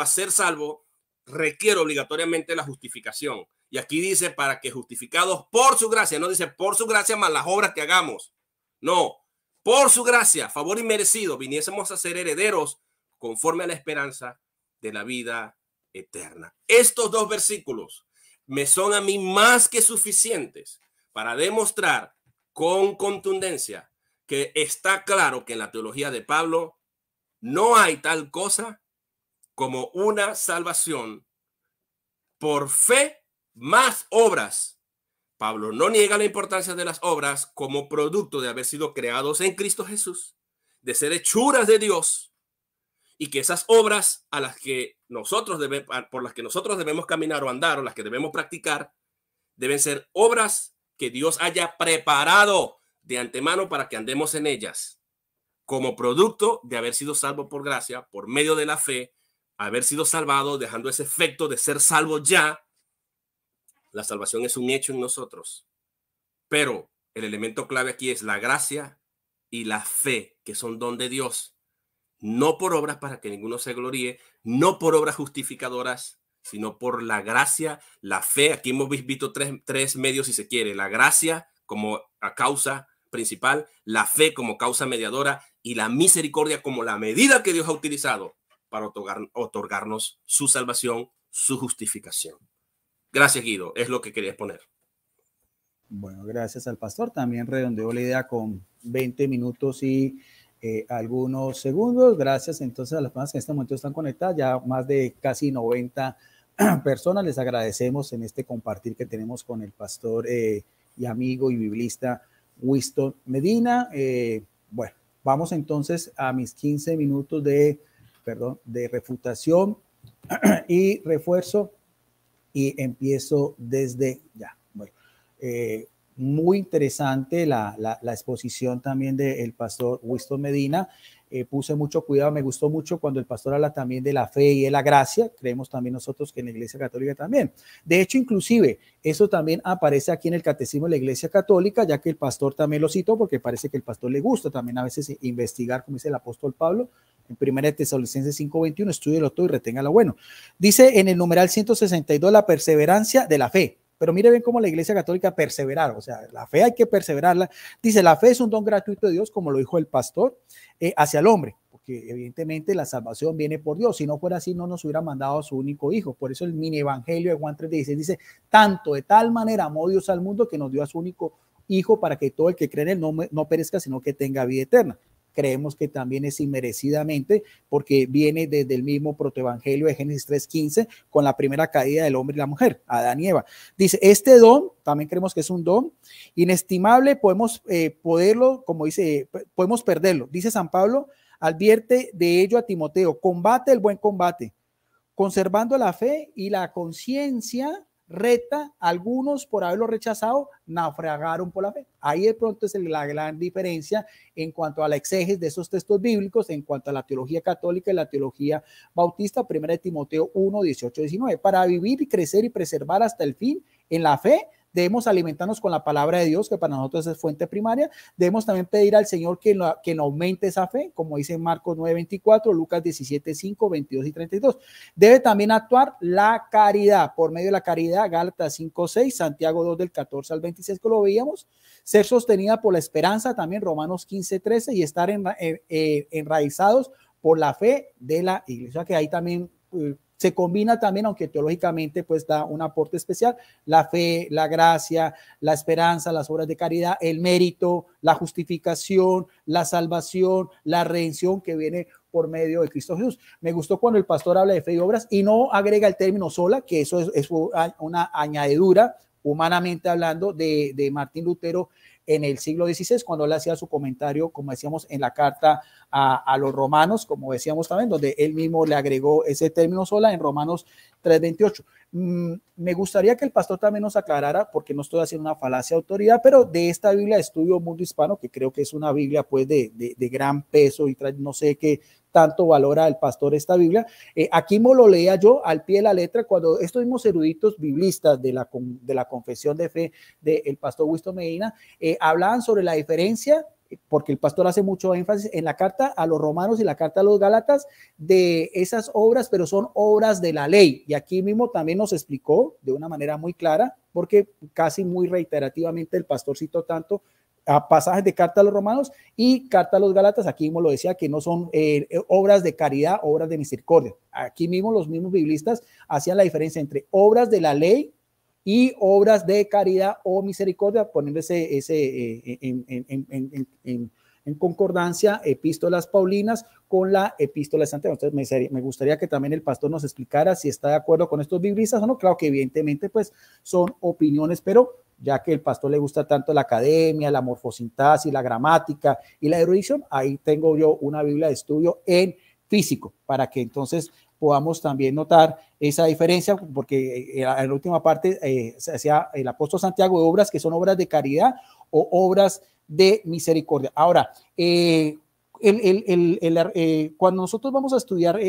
ser salvo requiere obligatoriamente la justificación. Y aquí dice, para que justificados por su gracia. No dice por su gracia más las obras que hagamos. No, por su gracia, favor inmerecido, viniésemos a ser herederos conforme a la esperanza de la vida eterna. Estos dos versículos me son a mí más que suficientes para demostrar con contundencia que está claro que en la teología de Pablo no hay tal cosa como una salvación por fe más obras. Pablo no niega la importancia de las obras como producto de haber sido creados en Cristo Jesús, de ser hechuras de Dios, y que esas obras por las que nosotros debemos caminar o andar, o las que debemos practicar, deben ser obras que Dios haya preparado de antemano para que andemos en ellas, como producto de haber sido salvo por gracia, por medio de la fe, haber sido salvado, dejando ese efecto de ser salvo ya. La salvación es un hecho en nosotros, pero el elemento clave aquí es la gracia y la fe, que son don de Dios, no por obras para que ninguno se gloríe, no por obras justificadoras, sino por la gracia, la fe. Aquí hemos visto tres medios, si se quiere: la gracia como causa principal, la fe como causa mediadora y la misericordia como la medida que Dios ha utilizado para otorgarnos su salvación, su justificación. Gracias, Guido, es lo que quería exponer. Bueno, gracias al pastor. También redondeó la idea con 20 minutos y algunos segundos. Gracias entonces a las personas que en este momento están conectadas, ya más de casi 90 personas. Les agradecemos en este compartir que tenemos con el pastor y amigo y biblista Winston Medina. Bueno, vamos entonces a mis 15 minutos de refutación y refuerzo, y empiezo desde ya. Bueno, muy interesante la exposición también del pastor Winston Medina. Puse mucho cuidado, me gustó mucho cuando el pastor habla también de la fe y de la gracia. Creemos también nosotros que en la Iglesia Católica también. De hecho, inclusive, eso también aparece aquí en el Catecismo de la Iglesia Católica, ya que el pastor también lo citó, porque parece que el pastor le gusta también a veces investigar, como dice el apóstol Pablo, en 1 Tesalonicenses 5:21, estúdielo todo y reténgalo bueno. Dice en el numeral 162, la perseverancia de la fe. Pero mire bien cómo la Iglesia Católica perseverar, o sea, la fe hay que perseverarla. Dice, la fe es un don gratuito de Dios, como lo dijo el pastor, hacia el hombre, porque evidentemente la salvación viene por Dios. Si no fuera así, no nos hubiera mandado a su único hijo. Por eso el mini evangelio de Juan 3:16 dice, tanto de tal manera amó Dios al mundo que nos dio a su único hijo para que todo el que cree en él no perezca, sino que tenga vida eterna. Creemos que también es inmerecidamente, porque viene desde el mismo protoevangelio de Génesis 3:15, con la primera caída del hombre y la mujer, Adán y Eva. Dice, este don, también creemos que es un don inestimable, podemos poderlo, como dice, podemos perderlo. Dice San Pablo, advierte de ello a Timoteo, combate el buen combate, conservando la fe y la conciencia recta. Algunos, por haberlo rechazado, naufragaron por la fe. Ahí de pronto es la gran diferencia en cuanto a la exégesis de esos textos bíblicos, en cuanto a la teología católica y la teología bautista. 1 Timoteo 1:18-19. Para vivir y crecer y preservar hasta el fin en la fe, debemos alimentarnos con la palabra de Dios, que para nosotros es fuente primaria. Debemos también pedir al Señor que nos aumente esa fe, como dice Marcos 9:24, Lucas 17:5, 22 y 32. Debe también actuar la caridad, por medio de la caridad, Gálatas 5:6, Santiago 2 del 14 al 26, que lo veíamos. Ser sostenida por la esperanza, también Romanos 15:13, y estar enraizados por la fe de la iglesia, que ahí también se combina también, aunque teológicamente pues da un aporte especial, la fe, la gracia, la esperanza, las obras de caridad, el mérito, la justificación, la salvación, la redención que viene por medio de Cristo Jesús. Me gustó cuando el pastor habla de fe y obras y no agrega el término sola, que eso es una añadidura, humanamente hablando, de Martín Lutero en el siglo XVI, cuando él hacía su comentario, como decíamos, en la carta a los romanos, como decíamos también, donde él mismo le agregó ese término sola en Romanos 3:28. Me gustaría que el pastor también nos aclarara, porque no estoy haciendo una falacia de autoridad, pero de esta Biblia de Estudio Mundo Hispano, que creo que es una Biblia pues de gran peso y no sé qué tanto valora el pastor esta Biblia. Aquí me lo leía yo al pie de la letra, cuando estos mismos eruditos biblistas de la confesión de fe del pastor Winston Medina hablaban sobre la diferencia, porque el pastor hace mucho énfasis en la carta a los romanos y la carta a los gálatas de esas obras, pero son obras de la ley. Y aquí mismo también nos explicó de una manera muy clara, porque casi muy reiterativamente el pastor citó tanto a pasajes de carta a los romanos y carta a los gálatas. Aquí mismo lo decía, que no son obras de caridad, obras de misericordia. Aquí mismo los mismos biblistas hacían la diferencia entre obras de la ley y obras de caridad o misericordia, poniéndose en concordancia epístolas paulinas con la epístola de Santiago. Entonces me gustaría que también el pastor nos explicara si está de acuerdo con estos biblistas o no. Claro que evidentemente pues son opiniones, pero ya que el pastor le gusta tanto la academia, la morfosintaxis, la gramática y la erudición, ahí tengo yo una Biblia de estudio en físico, para que entonces podamos también notar esa diferencia, porque en la última parte se hacía el apóstol Santiago de obras que son obras de caridad o obras de misericordia. Ahora, cuando nosotros vamos a estudiar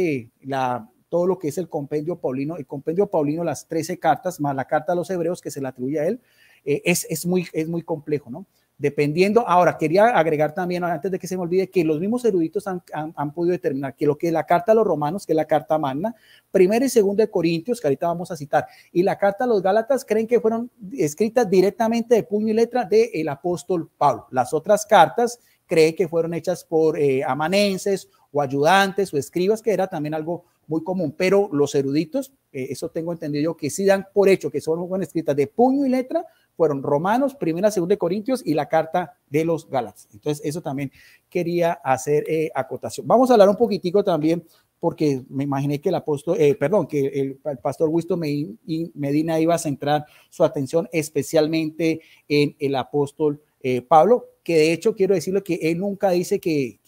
todo lo que es el compendio paulino, las 13 cartas, más la carta a los hebreos que se le atribuye a él, es muy complejo, ¿no? dependiendo. Ahora, quería agregar también, antes de que se me olvide, que los mismos eruditos han podido determinar que lo que es la carta a los romanos, que es la carta magna, primera y segunda de Corintios, que ahorita vamos a citar, y la carta a los Gálatas, creen que fueron escritas directamente de puño y letra del apóstol Pablo. Las otras cartas creen que fueron hechas por amanuenses o ayudantes o escribas, que era también algo muy común, pero los eruditos, eso tengo entendido yo, que sí dan por hecho que son escritas de puño y letra, fueron Romanos, primera, segunda de Corintios y la carta de los Gálatas. Entonces, eso también quería hacer acotación. Vamos a hablar un poquitico también, porque me imaginé que el apóstol, que el pastor Wisto Medina iba a centrar su atención especialmente en el apóstol Pablo, que de hecho quiero decirle que él nunca dice que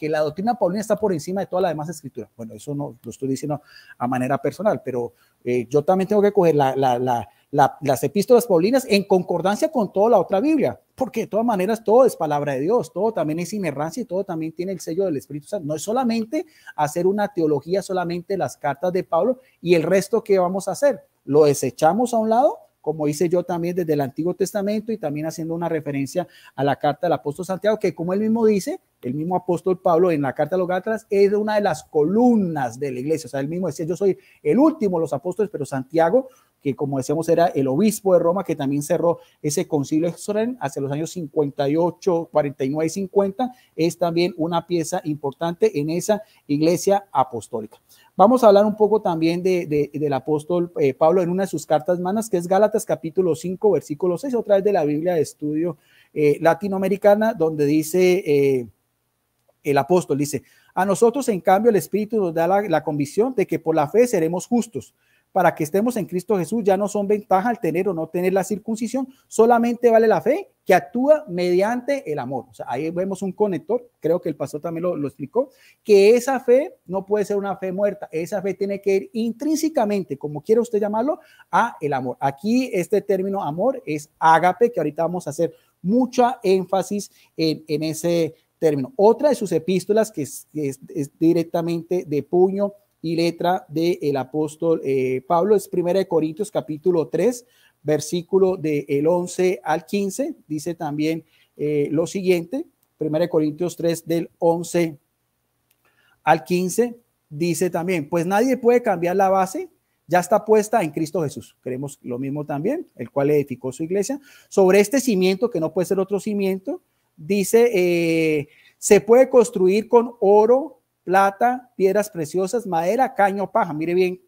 la doctrina paulina está por encima de toda la demás escritura. Bueno, eso no lo estoy diciendo a manera personal, pero yo también tengo que coger las epístolas paulinas en concordancia con toda la otra Biblia, porque de todas maneras todo es palabra de Dios, todo también es inerrancia y todo también tiene el sello del Espíritu Santo. No es solamente hacer una teología, solamente las cartas de Pablo y el resto que vamos a hacer, lo desechamos a un lado, como hice yo también desde el Antiguo Testamento y también haciendo una referencia a la carta del apóstol Santiago, que como él mismo dice, el mismo apóstol Pablo en la carta de los Gálatas es una de las columnas de la iglesia. O sea, él mismo decía, yo soy el último de los apóstoles, pero Santiago, que como decíamos era el obispo de Roma, que también cerró ese concilio de Jerusalén hacia los años 58, 49 y 50, es también una pieza importante en esa iglesia apostólica. Vamos a hablar un poco también del apóstol Pablo en una de sus cartas magnas, que es Gálatas capítulo 5, versículo 6, otra vez de la Biblia de estudio latinoamericana, donde dice el apóstol, dice, a nosotros en cambio el Espíritu nos da la convicción de que por la fe seremos justos. Para que estemos en Cristo Jesús ya no son ventaja al tener o no tener la circuncisión, solamente vale la fe que actúa mediante el amor. O sea, ahí vemos un conector, creo que el pastor también lo explicó, que esa fe no puede ser una fe muerta, esa fe tiene que ir intrínsecamente, como quiera usted llamarlo, a el amor. Aquí este término amor es ágape, que ahorita vamos a hacer mucha énfasis en ese término. Otra de sus epístolas que es directamente de puño y letra del apóstol Pablo es 1 Corintios capítulo 3, versículo del 11 al 15, dice también lo siguiente, 1 Corintios 3 del 11 al 15, dice también, pues nadie puede cambiar la base, ya está puesta en Cristo Jesús. Creemos lo mismo también, el cual edificó su iglesia. Sobre este cimiento, que no puede ser otro cimiento, dice, se puede construir con oro, plata, piedras preciosas, madera, caño, paja. Mire bien,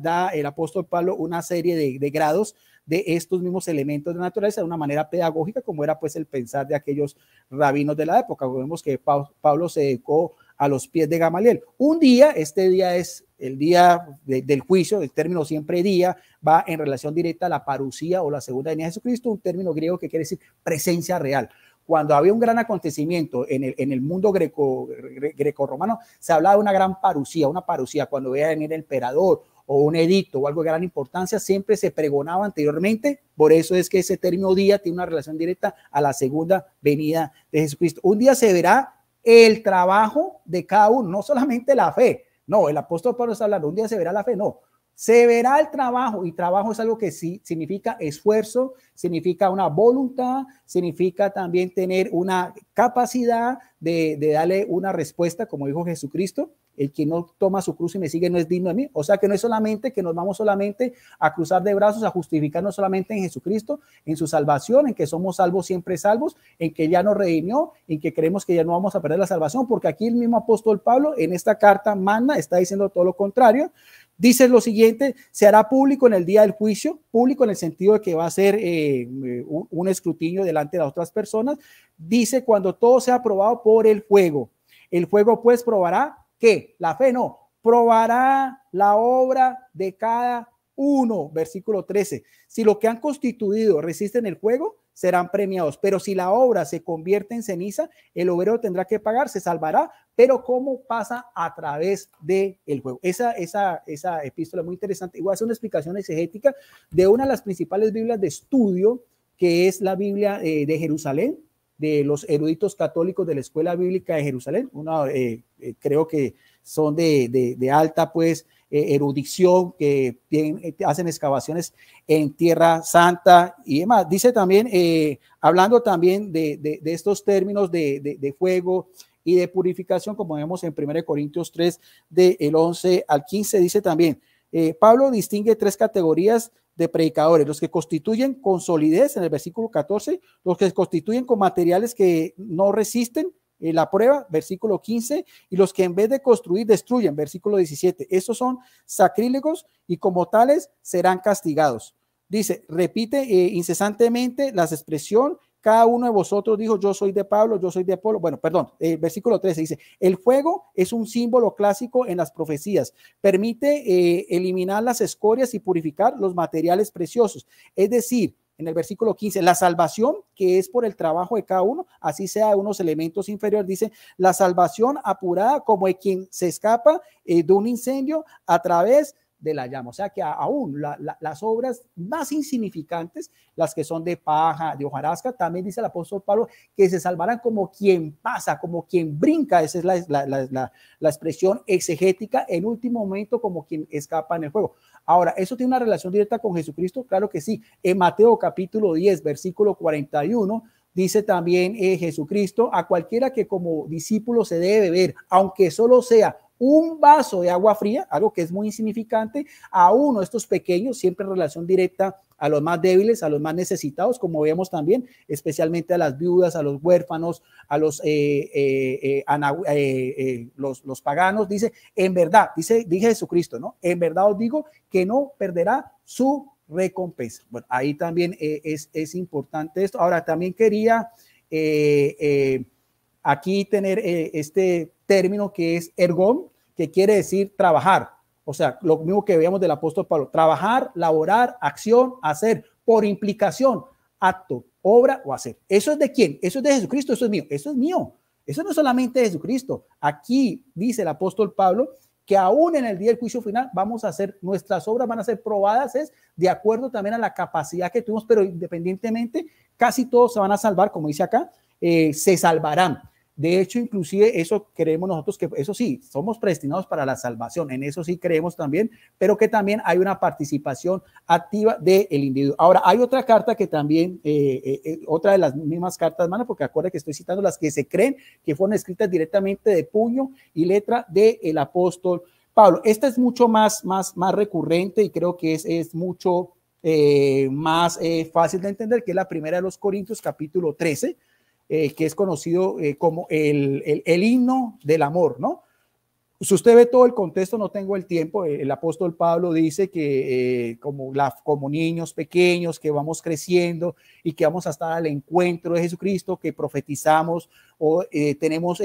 da el apóstol Pablo una serie de grados de estos mismos elementos de naturaleza de una manera pedagógica, como era pues el pensar de aquellos rabinos de la época. Vemos que Pablo se dedicó a los pies de Gamaliel. Un día, este día es el día del juicio, el término siempre día va en relación directa a la parusía o la segunda venida de Jesucristo, un término griego que quiere decir presencia real. Cuando había un gran acontecimiento en el mundo greco-romano, se hablaba de una gran parusía, cuando veía venir el emperador o un edicto o algo de gran importancia, siempre se pregonaba anteriormente. Por eso es que ese término día tiene una relación directa a la segunda venida de Jesucristo. Un día se verá el trabajo de cada uno, no solamente la fe. No, el apóstol Pablo está hablando, un día se verá la fe, no. Se verá el trabajo, y trabajo es algo que sí significa esfuerzo, significa una voluntad, significa también tener una capacidad de darle una respuesta, como dijo Jesucristo, el que no toma su cruz y me sigue no es digno de mí. O sea que no es solamente que nos vamos solamente a cruzar de brazos, a justificarnos solamente en Jesucristo, en su salvación, en que somos salvos siempre salvos, en que ya nos redimió, en que creemos que ya no vamos a perder la salvación, porque aquí el mismo apóstol Pablo en esta carta magna está diciendo todo lo contrario. Dice lo siguiente, se hará público en el día del juicio, público en el sentido de que va a ser un escrutinio delante de las otras personas. Dice cuando todo sea probado por el fuego. El fuego pues probará, ¿qué? La fe no, probará la obra de cada uno. Versículo 13. Si lo que han constituido resisten el fuego, serán premiados. Pero si la obra se convierte en ceniza, el obrero tendrá que pagar, se salvará, pero ¿cómo pasa? A través del fuego. Esa epístola es muy interesante. Igual a hacer una explicación exegética de una de las principales Biblias de estudio, que es la Biblia de Jerusalén, de los eruditos católicos de la Escuela Bíblica de Jerusalén. Creo que son de alta pues erudición, que hacen excavaciones en Tierra Santa y demás. Dice también, hablando también de estos términos de fuego y de purificación, como vemos en 1 Corintios 3, del 11 al 15, dice también, Pablo distingue 3 categorías de predicadores: los que constituyen con solidez en el versículo 14, los que constituyen con materiales que no resisten la prueba, versículo 15, y los que en vez de construir destruyen, versículo 17. Estos son sacrílegos y como tales serán castigados. Dice, repite incesantemente las expresiones: cada uno de vosotros dijo, yo soy de Pablo, yo soy de Apolo. Bueno, perdón, versículo 13 dice, el fuego es un símbolo clásico en las profecías. Permite eliminar las escorias y purificar los materiales preciosos. Es decir, en el versículo 15, la salvación que es por el trabajo de cada uno, así sea de unos elementos inferiores, dice, la salvación apurada como de quien se escapa de un incendio a través de la llama. O sea que aún las obras más insignificantes, las que son de paja, de hojarasca, también dice el apóstol Pablo que se salvarán como quien pasa, como quien brinca. Esa es la expresión exegética, en último momento como quien escapa en el fuego. Ahora, ¿eso tiene una relación directa con Jesucristo? Claro que sí. En Mateo capítulo 10, versículo 41, dice también Jesucristo, a cualquiera que como discípulo se debe beber, aunque solo sea un vaso de agua fría, algo que es muy insignificante, a uno de estos pequeños, siempre en relación directa a los más débiles, a los más necesitados, como vemos también, especialmente a las viudas, a los huérfanos, a los paganos. Dice, en verdad, dije Jesucristo, ¿no? En verdad os digo que no perderá su recompensa. Bueno, ahí también es importante esto. Ahora, también quería aquí tener este término que es ergón, que quiere decir trabajar. O sea, lo mismo que veíamos del apóstol Pablo, trabajar, laborar, acción, hacer, por implicación, acto, obra o hacer. ¿Eso es de quién? Eso es de Jesucristo, eso es mío. Eso es mío. Eso no es solamente de Jesucristo. Aquí dice el apóstol Pablo que aún en el día del juicio final vamos a hacer, nuestras obras van a ser probadas, es de acuerdo también a la capacidad que tuvimos, pero independientemente, casi todos se van a salvar, como dice acá, se salvarán. De hecho, inclusive eso creemos nosotros, que eso sí, somos predestinados para la salvación, en eso sí creemos también, pero que también hay una participación activa del individuo. Ahora, hay otra carta que también, otra de las mismas cartas, hermano, porque acuérdense que estoy citando las que se creen que fueron escritas directamente de puño y letra del apóstol Pablo. Esta es mucho más recurrente y creo que es mucho más fácil de entender, que es la primera de los Corintios, capítulo 13, que es conocido como el himno del amor, ¿no? Si usted ve todo el contexto, no tengo el tiempo, el apóstol Pablo dice que como niños pequeños que vamos creciendo y que vamos a estar al encuentro de Jesucristo, que profetizamos o tenemos,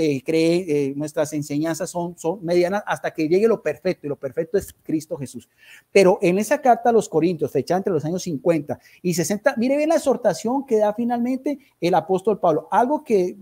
nuestras enseñanzas son medianas hasta que llegue lo perfecto, y lo perfecto es Cristo Jesús. Pero en esa carta a los Corintios, fechada entre los años 50 y 60, mire bien la exhortación que da finalmente el apóstol Pablo. Algo que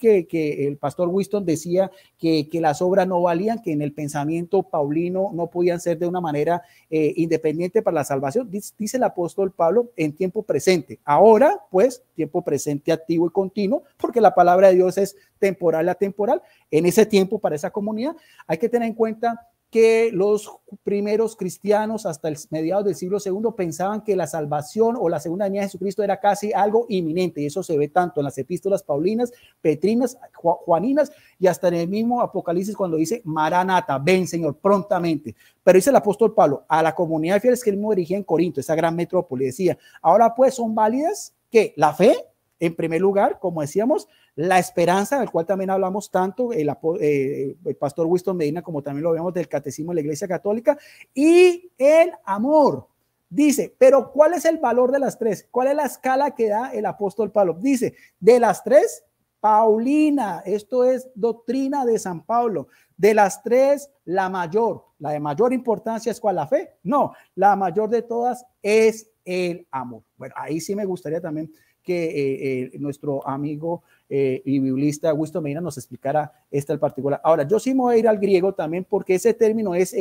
que el pastor Winston decía que las obras no valían, que en el pensamiento paulino no podían ser de una manera independiente para la salvación. Dice el apóstol Pablo en tiempo presente. Ahora, pues, tiempo presente activo y continuo, porque la palabra de Dios es temporal a temporal. En ese tiempo, para esa comunidad, hay que tener en cuenta que los primeros cristianos hasta el mediados del siglo II pensaban que la salvación o la segunda venida de Jesucristo era casi algo inminente, y eso se ve tanto en las epístolas paulinas, petrinas, juaninas y hasta en el mismo Apocalipsis cuando dice Maranata, ven Señor, prontamente. Pero dice el apóstol Pablo a la comunidad de fieles que él mismo dirigía en Corinto, esa gran metrópoli, decía, ahora pues son válidas que la fe, en primer lugar, como decíamos, la esperanza, del cual también hablamos tanto, el pastor Winston Medina, como también lo vemos del Catecismo de la Iglesia Católica, y el amor. Dice, pero ¿cuál es el valor de las tres? ¿Cuál es la escala que da el apóstol Pablo? Dice, de las tres, Paulina, esto es doctrina de San Pablo. De las tres, la de mayor importancia es ¿cuál? La fe. No, la mayor de todas es el amor. Bueno, ahí sí me gustaría también que nuestro amigo y biblista Winston Medina nos explicara esta en particular. Ahora, yo sí me voy a ir al griego también porque ese término es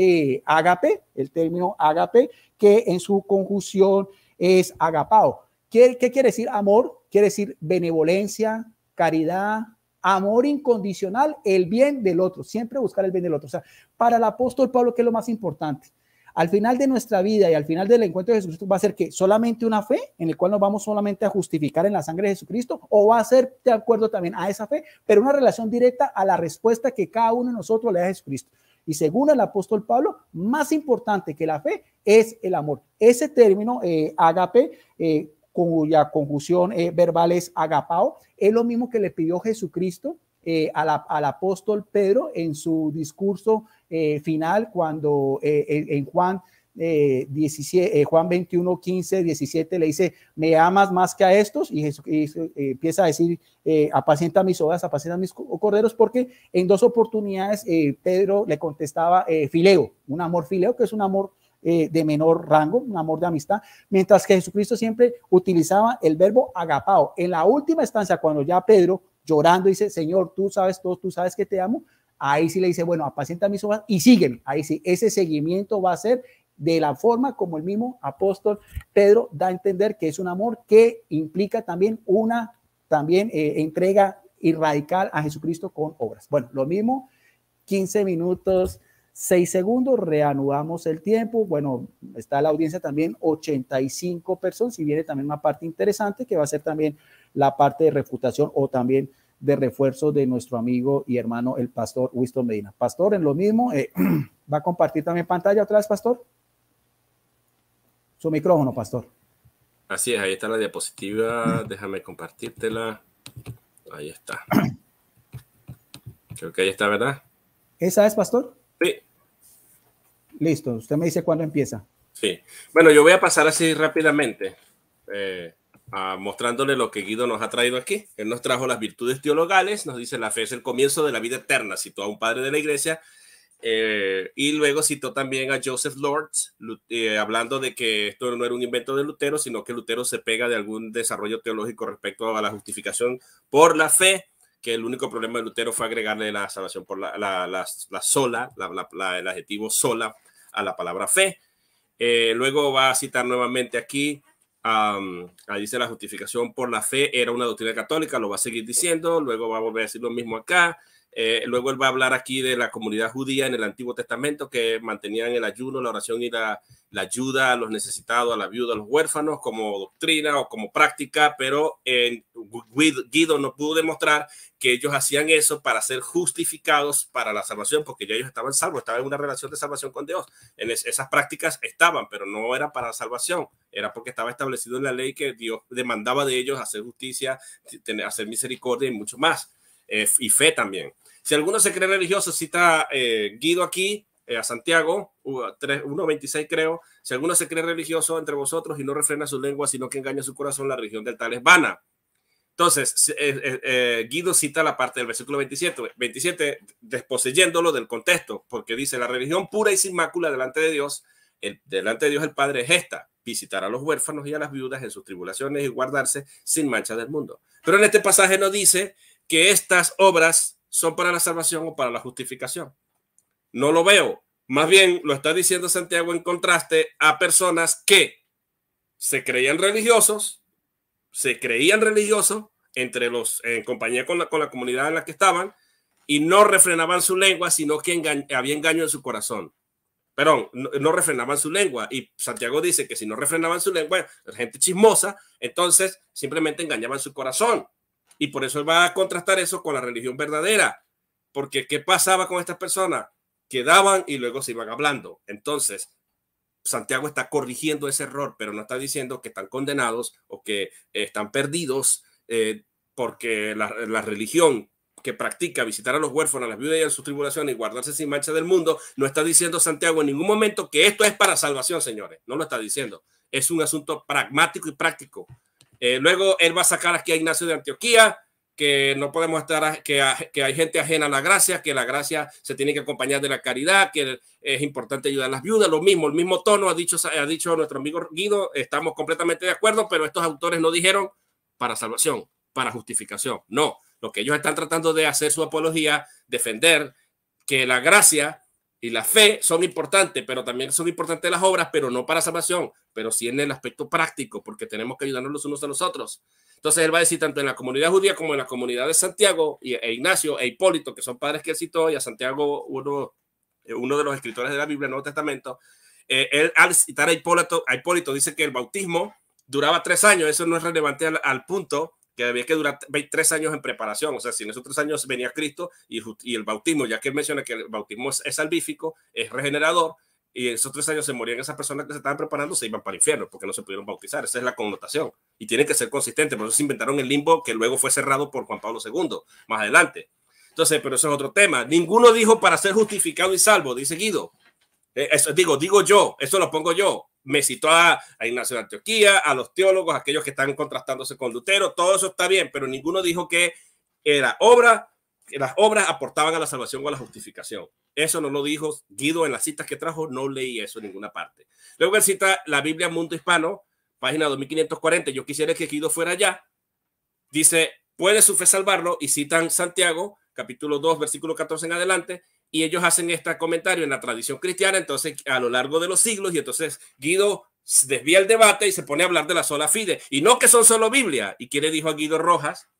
ágape, el término ágape, que en su conjunción es agapao. ¿Qué quiere decir amor? Quiere decir benevolencia, caridad, amor incondicional, el bien del otro, siempre buscar el bien del otro. O sea, para el apóstol Pablo, ¿qué es lo más importante? Al final de nuestra vida y al final del encuentro de Jesucristo, ¿va a ser que solamente una fe en el cual nos vamos solamente a justificar en la sangre de Jesucristo, o va a ser de acuerdo también a esa fe, pero una relación directa a la respuesta que cada uno de nosotros le da a Jesucristo? Y según el apóstol Pablo, más importante que la fe es el amor. Ese término, ágape, cuya conjunción verbal es agapao, es lo mismo que le pidió Jesucristo al apóstol Pedro en su discurso final, cuando en Juan 17, Juan 21, 15, 17 le dice, ¿me amas más que a estos? Y empieza a decir, apacienta mis ovejas, apacienta mis corderos, porque en dos oportunidades Pedro le contestaba fileo, un amor fileo, que es un amor de menor rango, un amor de amistad, mientras que Jesucristo siempre utilizaba el verbo agapao. En la última instancia, cuando ya Pedro llorando dice, Señor, tú sabes todo, tú sabes que te amo, ahí sí le dice, bueno, apacienta mis ovejas y sígueme. Ahí sí, ese seguimiento va a ser de la forma como el mismo apóstol Pedro da a entender que es un amor que implica también una entrega y radical a Jesucristo con obras. Bueno, lo mismo, 15 minutos, 6 segundos, reanudamos el tiempo. Bueno, está la audiencia también, 85 personas, y viene también una parte interesante que va a ser también la parte de refutación o también de refuerzo de nuestro amigo y hermano, el pastor Winston Medina. Pastor, en lo mismo, ¿va a compartir también pantalla otra vez, pastor? Su micrófono, pastor. Así es, ahí está la diapositiva. Déjame compartírtela. Ahí está. Creo que ahí está, ¿verdad? ¿Esa es, pastor? Sí. Listo, usted me dice cuándo empieza. Sí. Bueno, yo voy a pasar así rápidamente, mostrándole lo que Guido nos ha traído aquí. Él nos trajo las virtudes teologales, nos dice la fe es el comienzo de la vida eterna, citó a un padre de la iglesia, y luego citó también a Joseph Lords, hablando de que esto no era un invento de Lutero, sino que Lutero se pega de algún desarrollo teológico respecto a la justificación por la fe, que el único problema de Lutero fue agregarle la salvación por la sola, el adjetivo sola a la palabra fe. Luego va a citar nuevamente aquí, ahí dice la justificación por la fe era una doctrina católica, lo va a seguir diciendo, luego va a volver a decir lo mismo acá. Luego él va a hablar aquí de la comunidad judía en el Antiguo Testamento que mantenían el ayuno, la oración y la ayuda a los necesitados, a la viuda, a los huérfanos como doctrina o como práctica, pero Guido no pudo demostrar que ellos hacían eso para ser justificados para la salvación, porque ya ellos estaban salvos, estaban en una relación de salvación con Dios. En esas prácticas estaban, pero no era para la salvación, era porque estaba establecido en la ley que Dios demandaba de ellos hacer justicia, hacer misericordia y mucho más, y fe también. Si alguno se cree religioso, cita Guido aquí, a Santiago 1:26 creo, si alguno se cree religioso entre vosotros y no refrena su lengua, sino que engaña su corazón, la religión del tal es vana. Entonces, Guido cita la parte del versículo 27, desposeyéndolo del contexto, porque dice, la religión pura y sin mácula delante de Dios el Padre es esta, visitar a los huérfanos y a las viudas en sus tribulaciones y guardarse sin mancha del mundo. Pero en este pasaje no dice que estas obras son para la salvación o para la justificación. No lo veo. Más bien lo está diciendo Santiago en contraste a personas que se creían religiosos en compañía con la comunidad en la que estaban, y no refrenaban su lengua, sino que había engaño en su corazón. Perdón, no refrenaban su lengua. Y Santiago dice que si no refrenaban su lengua, gente chismosa, entonces simplemente engañaban su corazón. Y por eso él va a contrastar eso con la religión verdadera. Porque ¿qué pasaba con estas personas? Quedaban y luego se iban hablando. Entonces, Santiago está corrigiendo ese error, pero no está diciendo que están condenados o que están perdidos, porque la religión que practica visitar a los huérfanos, a las viudas y en sus tribulaciones y guardarse sin mancha del mundo, no está diciendo Santiago en ningún momento que esto es para salvación, señores. No lo está diciendo. Es un asunto pragmático y práctico. Luego él va a sacar aquí a Ignacio de Antioquía, que no podemos estar, que hay gente ajena a la gracia, que la gracia se tiene que acompañar de la caridad, que es importante ayudar a las viudas, el mismo tono ha dicho nuestro amigo Guido, estamos completamente de acuerdo, pero estos autores no dijeron para salvación, para justificación, no, lo que ellos están tratando de hacer su apología, defender que la gracia y la fe son importantes, pero también son importantes las obras, pero no para salvación, pero sí en el aspecto práctico, porque tenemos que ayudarnos los unos a los otros. Entonces él va a decir tanto en la comunidad judía como en la comunidad de Santiago e Ignacio e Hipólito, que son padres que él citó, y a Santiago, uno de los escritores de la Biblia, el Nuevo Testamento, él al citar a Hipólito dice que el bautismo duraba 3 años. Eso no es relevante al punto que había que durar 3 años en preparación. O sea, si en esos 3 años venía Cristo y el bautismo, ya que él menciona que el bautismo es salvífico, es regenerador, y en esos 3 años se morían esas personas que se estaban preparando, se iban para el infierno porque no se pudieron bautizar. Esa es la connotación. Y tienen que ser consistentes. Por eso se inventaron el limbo, que luego fue cerrado por Juan Pablo II más adelante. Entonces, pero eso es otro tema. Ninguno dijo para ser justificado y salvo, dice Guido. Eso, digo yo, eso lo pongo yo. Me citó a Ignacio de Antioquía, a los teólogos, aquellos que están contrastándose con Lutero, todo eso está bien, pero ninguno dijo que era obra, que las obras aportaban a la salvación o a la justificación. Eso no lo dijo Guido en las citas que trajo, no leí eso en ninguna parte. Luego él cita la Biblia Mundo Hispano, página 2540, yo quisiera que Guido fuera allá, dice, puede su fe salvarlo, y citan Santiago, capítulo 2, versículo 14 en adelante, y ellos hacen este comentario en la tradición cristiana, entonces a lo largo de los siglos, y entonces Guido desvía el debate y se pone a hablar de la sola fide, y no que son solo Biblia. ¿Y quién le dijo a Guido Rojas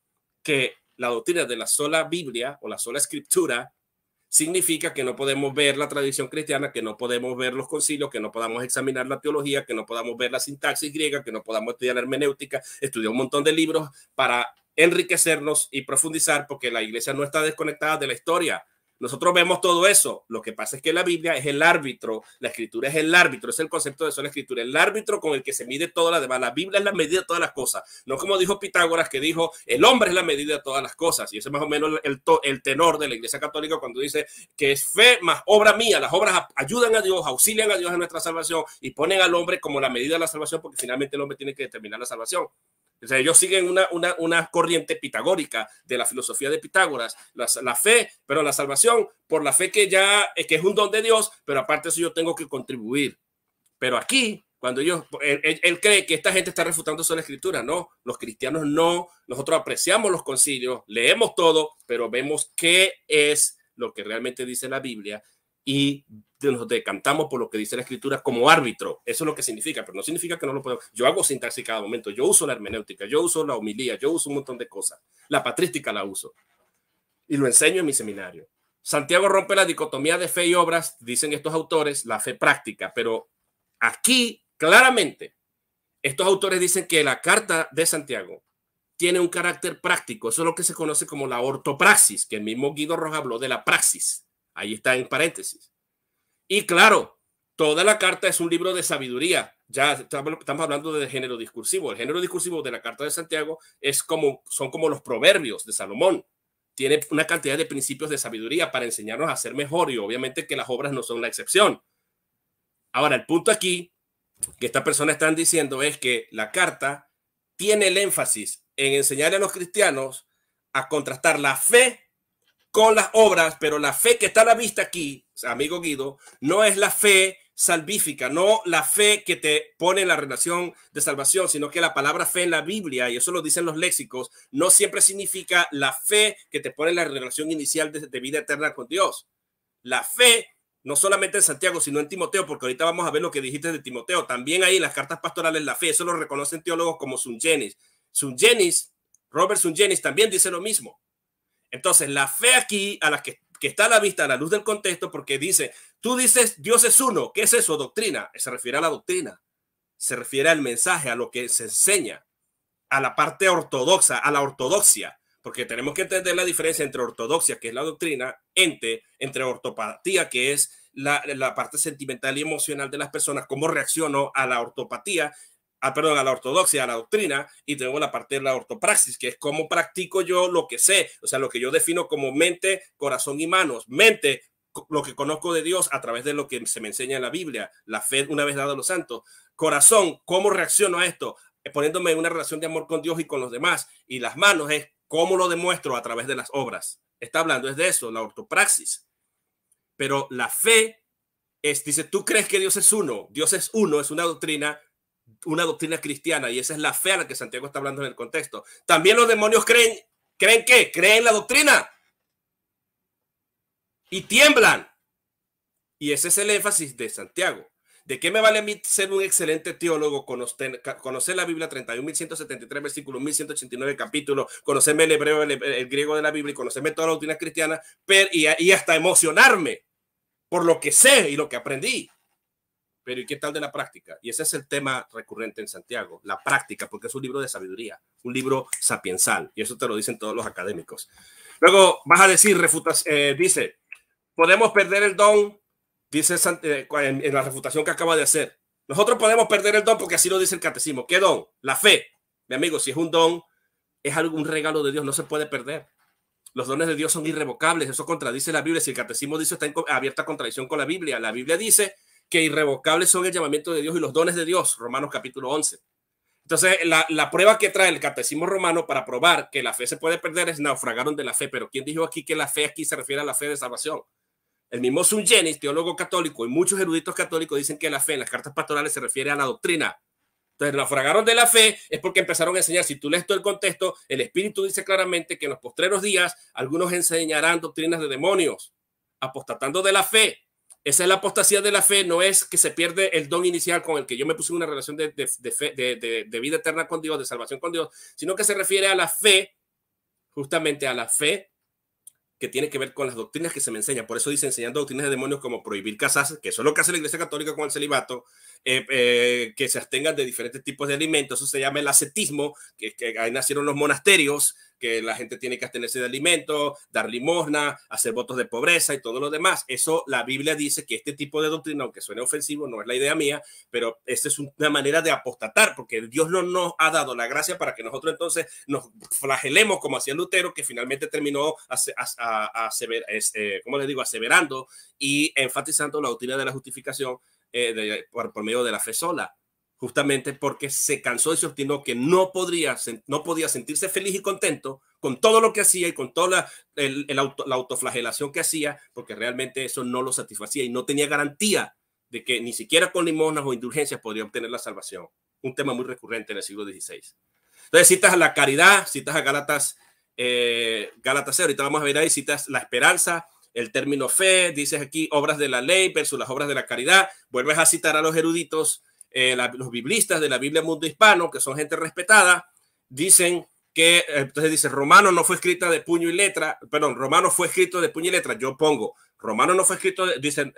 que la doctrina de la sola Biblia o la sola escritura significa que no podemos ver la tradición cristiana, que no podemos ver los concilios, que no podamos examinar la teología, que no podamos ver la sintaxis griega, que no podamos estudiar la hermenéutica, estudiar un montón de libros para enriquecernos y profundizar, porque la iglesia no está desconectada de la historia? Nosotros vemos todo eso. Lo que pasa es que la Biblia es el árbitro, la escritura es el árbitro, es el concepto de sola escritura, el árbitro con el que se mide toda la demás. La Biblia es la medida de todas las cosas, no como dijo Pitágoras, que dijo el hombre es la medida de todas las cosas. Y ese es más o menos el tenor de la Iglesia Católica cuando dice que es fe más obra mía. Las obras ayudan a Dios, auxilian a Dios en nuestra salvación y ponen al hombre como la medida de la salvación, porque finalmente el hombre tiene que determinar la salvación. O sea, ellos siguen una corriente pitagórica de la filosofía de Pitágoras, la fe, pero la salvación por la fe que es un don de Dios, pero aparte de eso yo tengo que contribuir. Pero aquí, cuando él cree que esta gente está refutando solo la escritura, no, los cristianos no, nosotros apreciamos los concilios, leemos todo, pero vemos qué es lo que realmente dice la Biblia y nos decantamos por lo que dice la escritura como árbitro. Eso es lo que significa, pero no significa que no lo podemos. Yo hago sintaxis cada momento, yo uso la hermenéutica, yo uso la homilía, yo uso un montón de cosas. La patrística la uso y lo enseño en mi seminario. Santiago rompe la dicotomía de fe y obras, dicen estos autores, la fe práctica, pero aquí claramente estos autores dicen que la carta de Santiago tiene un carácter práctico. Eso es lo que se conoce como la ortopraxis, que el mismo Guido Rojas habló de la praxis. Ahí está en paréntesis. Y claro, toda la carta es un libro de sabiduría. Ya estamos hablando de género discursivo. El género discursivo de la carta de Santiago son como los proverbios de Salomón. Tiene una cantidad de principios de sabiduría para enseñarnos a ser mejor, y obviamente que las obras no son la excepción. Ahora, el punto aquí que estas personas están diciendo es que la carta tiene el énfasis en enseñar a los cristianos a contrastar la fe con las obras, pero la fe que está a la vista aquí, amigo Guido, no es la fe salvífica, no la fe que te pone en la relación de salvación, sino que la palabra fe en la Biblia, y eso lo dicen los léxicos, no siempre significa la fe que te pone en la relación inicial de vida eterna con Dios. La fe, no solamente en Santiago, sino en Timoteo, porque ahorita vamos a ver lo que dijiste de Timoteo, también ahí en las cartas pastorales la fe, eso lo reconocen teólogos como Sungenis. Robert Sungenis también dice lo mismo. Entonces, la fe aquí, a la que está a la vista, a la luz del contexto, porque dice, tú dices Dios es uno, ¿qué es eso? Doctrina. Se refiere a la doctrina, se refiere al mensaje, a lo que se enseña, a la parte ortodoxa, a la ortodoxia, porque tenemos que entender la diferencia entre ortodoxia, que es la doctrina, entre ortopatía, que es la parte sentimental y emocional de las personas, cómo reacciono a la ortopatía, a la ortodoxia, a la doctrina, y tengo la parte de la ortopraxis, que es cómo practico yo lo que sé, o sea, lo que yo defino como mente, corazón y manos. Mente, lo que conozco de Dios a través de lo que se me enseña en la Biblia, la fe una vez dada a los santos. Corazón, cómo reacciono a esto, poniéndome en una relación de amor con Dios y con los demás. Y las manos es cómo lo demuestro a través de las obras. Está hablando es de eso, la ortopraxis. Pero la fe dice, tú crees que Dios es uno. Dios es uno, es una doctrina cristiana, y esa es la fe a la que Santiago está hablando en el contexto. También los demonios creen ¿qué? Creen la doctrina y tiemblan. Y ese es el énfasis de Santiago. ¿De qué me vale a mí ser un excelente teólogo, conocer la Biblia 31.173 versículos, 1.189 capítulos, conocerme el hebreo, el griego de la Biblia y conocerme toda la doctrina cristiana y hasta emocionarme por lo que sé y lo que aprendí? Pero ¿y qué tal de la práctica? Y ese es el tema recurrente en Santiago, la práctica, porque es un libro de sabiduría, un libro sapiensal, y eso te lo dicen todos los académicos. Luego vas a decir, dice, podemos perder el don, dice en la refutación que acaba de hacer. Nosotros podemos perder el don porque así lo dice el catecismo. ¿Qué don? La fe. Mi amigo, si es un don, es algún regalo de Dios, no se puede perder. Los dones de Dios son irrevocables, eso contradice la Biblia. Si el catecismo dice, está en abierta contradicción con la Biblia dice que irrevocables son el llamamiento de Dios y los dones de Dios, Romanos capítulo 11. Entonces, la prueba que trae el catecismo romano para probar que la fe se puede perder es naufragaron de la fe. Pero ¿quién dijo aquí que la fe aquí se refiere a la fe de salvación? El mismo Sungenis, teólogo católico, y muchos eruditos católicos dicen que la fe en las cartas pastorales se refiere a la doctrina. Entonces, naufragaron de la fe es porque empezaron a enseñar. Si tú lees todo el contexto, el Espíritu dice claramente que en los postreros días algunos enseñarán doctrinas de demonios, apostatando de la fe. Esa es la apostasía de la fe, no es que se pierde el don inicial con el que yo me puse en una relación de vida eterna con Dios, de salvación con Dios, sino que se refiere a la fe, justamente a la fe que tiene que ver con las doctrinas que se me enseñan. Por eso dice enseñando doctrinas de demonios como prohibir casarse, que eso es lo que hace la Iglesia Católica con el celibato, que se abstengan de diferentes tipos de alimentos. Eso se llama el ascetismo, que ahí nacieron los monasterios, que la gente tiene que abstenerse de alimentos, dar limosna, hacer votos de pobreza y todo lo demás. Eso la Biblia dice que este tipo de doctrina, aunque suene ofensivo, no es la idea mía, pero esta es una manera de apostatar, porque Dios no nos ha dado la gracia para que nosotros entonces nos flagelemos como hacía Lutero, que finalmente terminó aseverando y enfatizando la doctrina de la justificación por medio de la fe sola, justamente porque se cansó y se obstinó que no podía sentirse feliz y contento con todo lo que hacía y con toda la autoflagelación que hacía, porque realmente eso no lo satisfacía y no tenía garantía de que ni siquiera con limosnas o indulgencias podría obtener la salvación. Un tema muy recurrente en el siglo XVI. Entonces citas a la caridad, citas a Gálatas 0, ahorita vamos a ver ahí, citas la esperanza, el término fe, dices aquí obras de la ley versus las obras de la caridad, vuelves a citar a los eruditos, los biblistas de la Biblia Mundo Hispano, que son gente respetada, dicen que, entonces dice, Romano no fue escrita de puño y letra, perdón, Romano fue escrito de puño y letra, yo pongo, Romano no fue escrito, dicen,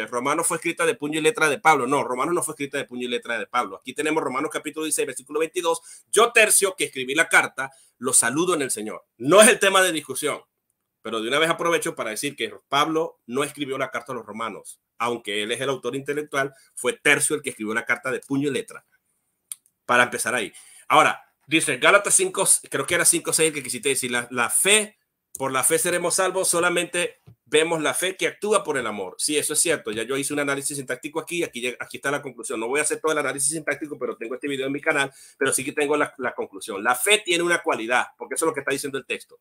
Romano fue escrita de puño y letra de Pablo, no, Romano no fue escrita de puño y letra de Pablo, aquí tenemos Romanos capítulo 16, versículo 22, yo Tercio, que escribí la carta, lo saludo en el Señor, no es el tema de discusión, pero de una vez aprovecho para decir que Pablo no escribió la carta a los romanos, aunque él es el autor intelectual, fue Tercio el que escribió la carta de puño y letra. Para empezar ahí. Ahora, dice Gálatas 5, creo que era 5:6 que quisiste decir, la fe, por la fe seremos salvos, solamente vemos la fe que actúa por el amor. Sí, eso es cierto. Ya yo hice un análisis sintáctico aquí está la conclusión. No voy a hacer todo el análisis sintáctico, pero tengo este video en mi canal, pero sí que tengo la conclusión. La fe tiene una cualidad, porque eso es lo que está diciendo el texto.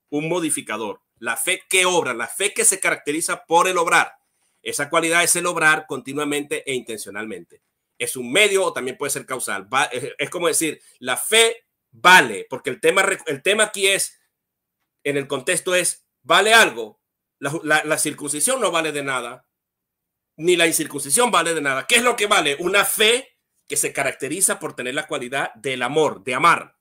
Un modificador. La fe que obra, la fe que se caracteriza por el obrar. Esa cualidad es el obrar continuamente e intencionalmente. Es un medio o también puede ser causal. Es como decir, la fe vale, porque el tema aquí es, en el contexto es, ¿vale algo? La circuncisión no vale de nada, ni la incircuncisión vale de nada. ¿Qué es lo que vale? Una fe que se caracteriza por tener la cualidad del amor, de amar,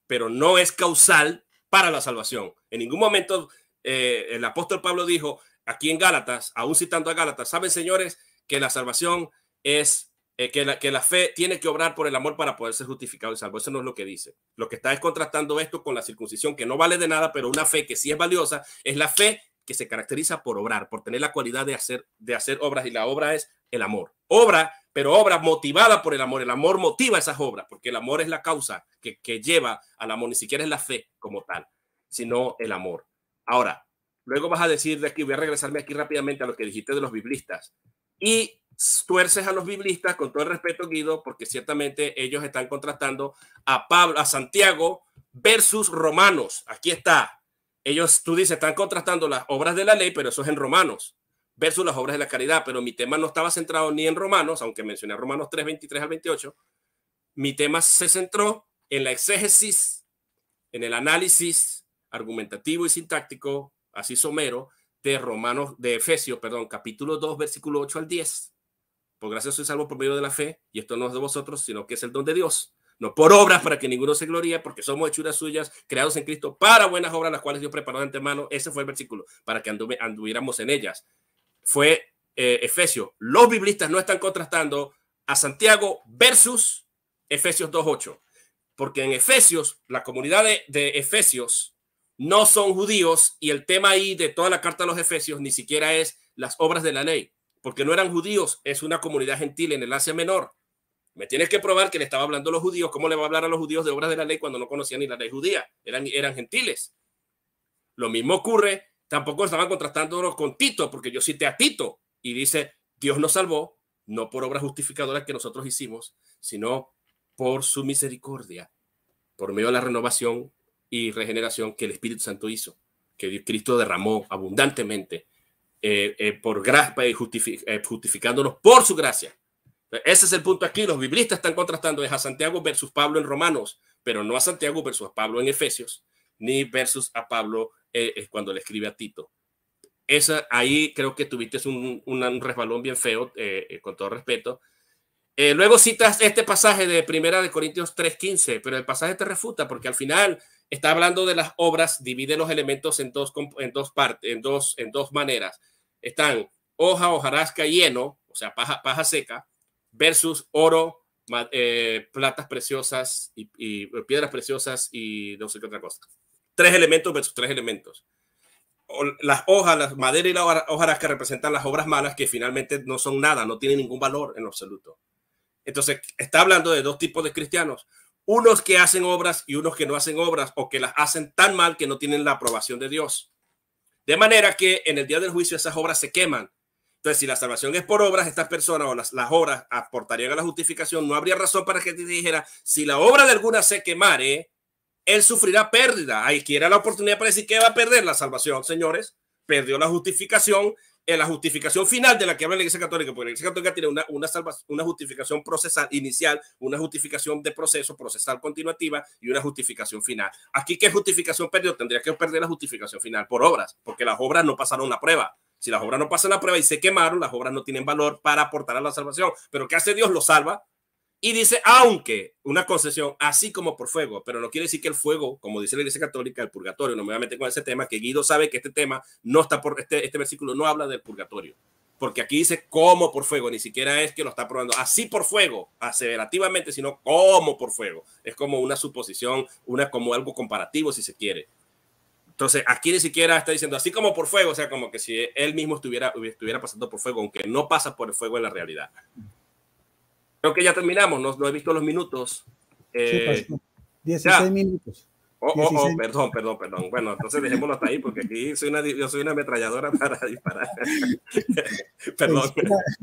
pero no es causal para la salvación. En ningún momento el apóstol Pablo dijo aquí en Gálatas, aún citando a Gálatas, saben señores que la salvación es que la fe tiene que obrar por el amor para poder ser justificado y salvo. Eso no es lo que dice. Lo que está es contrastando esto con la circuncisión, que no vale de nada, pero una fe que sí es valiosa, es la fe que se caracteriza por obrar, por tener la cualidad de hacer obras, y la obra es el amor. Obra, pero obra motivada por el amor. El amor motiva esas obras, porque el amor es la causa que lleva al amor, ni siquiera es la fe como tal, sino el amor. Ahora, luego vas a decir de aquí, voy a regresarme aquí rápidamente a lo que dijiste de los biblistas. Y tuerces a los biblistas, con todo el respeto, Guido, porque ciertamente ellos están contrastando a Pablo, a Santiago versus Romanos. Aquí está. Ellos, tú dices, están contrastando las obras de la ley, pero eso es en Romanos, versus las obras de la caridad. Pero mi tema no estaba centrado ni en Romanos, aunque mencioné Romanos 3, 23 al 28. Mi tema se centró en la exégesis, en el análisis argumentativo y sintáctico, así somero, de Efesios, perdón, capítulo 2, versículo 8 al 10. Por gracia sois salvos por medio de la fe, y esto no es de vosotros, sino que es el don de Dios. No por obras para que ninguno se gloríe, porque somos hechuras suyas, creados en Cristo para buenas obras, las cuales Dios preparó de antemano. Ese fue el versículo, para que anduviéramos en ellas. Fue Efesios. Los biblistas no están contrastando a Santiago versus Efesios 2:8, porque en Efesios, la comunidad de Efesios no son judíos, y el tema ahí de toda la carta a los Efesios ni siquiera es las obras de la ley, porque no eran judíos, es una comunidad gentil en el Asia Menor. Me tienes que probar que le estaba hablando a los judíos. ¿Cómo le va a hablar a los judíos de obras de la ley cuando no conocían ni la ley judía? Eran gentiles. Lo mismo ocurre, tampoco estaban contrastándolo con Tito, porque yo cité a Tito y dice, Dios nos salvó, no por obras justificadoras que nosotros hicimos, sino por su misericordia, por medio de la renovación y regeneración que el Espíritu Santo hizo, que Cristo derramó abundantemente por gracia, justificándonos por su gracia. Ese es el punto aquí. Los biblistas están contrastando es a Santiago versus Pablo en Romanos, pero no a Santiago versus Pablo en Efesios, ni versus a Pablo cuando le escribe a Tito. Ahí creo que tuviste un resbalón bien feo, con todo respeto. Luego citas este pasaje de 1 Corintios 3:15, pero el pasaje te refuta, porque al final está hablando de las obras, divide los elementos en dos partes, en dos maneras. Están hoja, hojarasca y heno, o sea, paja seca, versus oro, platas preciosas y piedras preciosas y no sé qué otra cosa. 3 elementos versus 3 elementos. Las hojas, la madera y la hojarasca representan las obras malas, que finalmente no son nada, no tienen ningún valor en lo absoluto. Entonces está hablando de 2 tipos de cristianos, unos que hacen obras y unos que no hacen obras, o que las hacen tan mal que no tienen la aprobación de Dios. De manera que en el día del juicio esas obras se queman. Entonces, si la salvación es por obras, estas personas o las obras aportarían a la justificación. No habría razón para que te dijera, si la obra de alguna se quemare, él sufrirá pérdida. Ahí quiera la oportunidad para decir que va a perder la salvación, señores. Perdió la justificación, en la justificación final de la que habla la Iglesia Católica, porque la Iglesia Católica tiene una justificación procesal inicial, una justificación de proceso, procesal continuativa, y una justificación final. Aquí, ¿qué justificación perdió? Tendría que perder la justificación final por obras, porque las obras no pasaron la prueba. Si las obras no pasan la prueba y se quemaron, las obras no tienen valor para aportar a la salvación. Pero ¿qué hace Dios? Lo salva. Y dice, aunque una concesión, así como por fuego, pero no quiere decir que el fuego, como dice la Iglesia Católica, el purgatorio, no me voy a meter con ese tema, que Guido sabe que este tema no está por, este versículo no habla del purgatorio, porque aquí dice como por fuego, ni siquiera es que lo está probando así por fuego, aseverativamente, sino como por fuego. Es como una suposición, como algo comparativo, si se quiere. Entonces, aquí ni siquiera está diciendo así como por fuego, o sea, como que si él mismo estuviera pasando por fuego, aunque no pasa por el fuego en la realidad. Creo que ya terminamos, no he visto los minutos. Sí, pasó. 16 minutos. Perdón. Bueno, entonces dejémoslo hasta ahí, porque aquí yo soy una ametralladora para disparar. Perdón.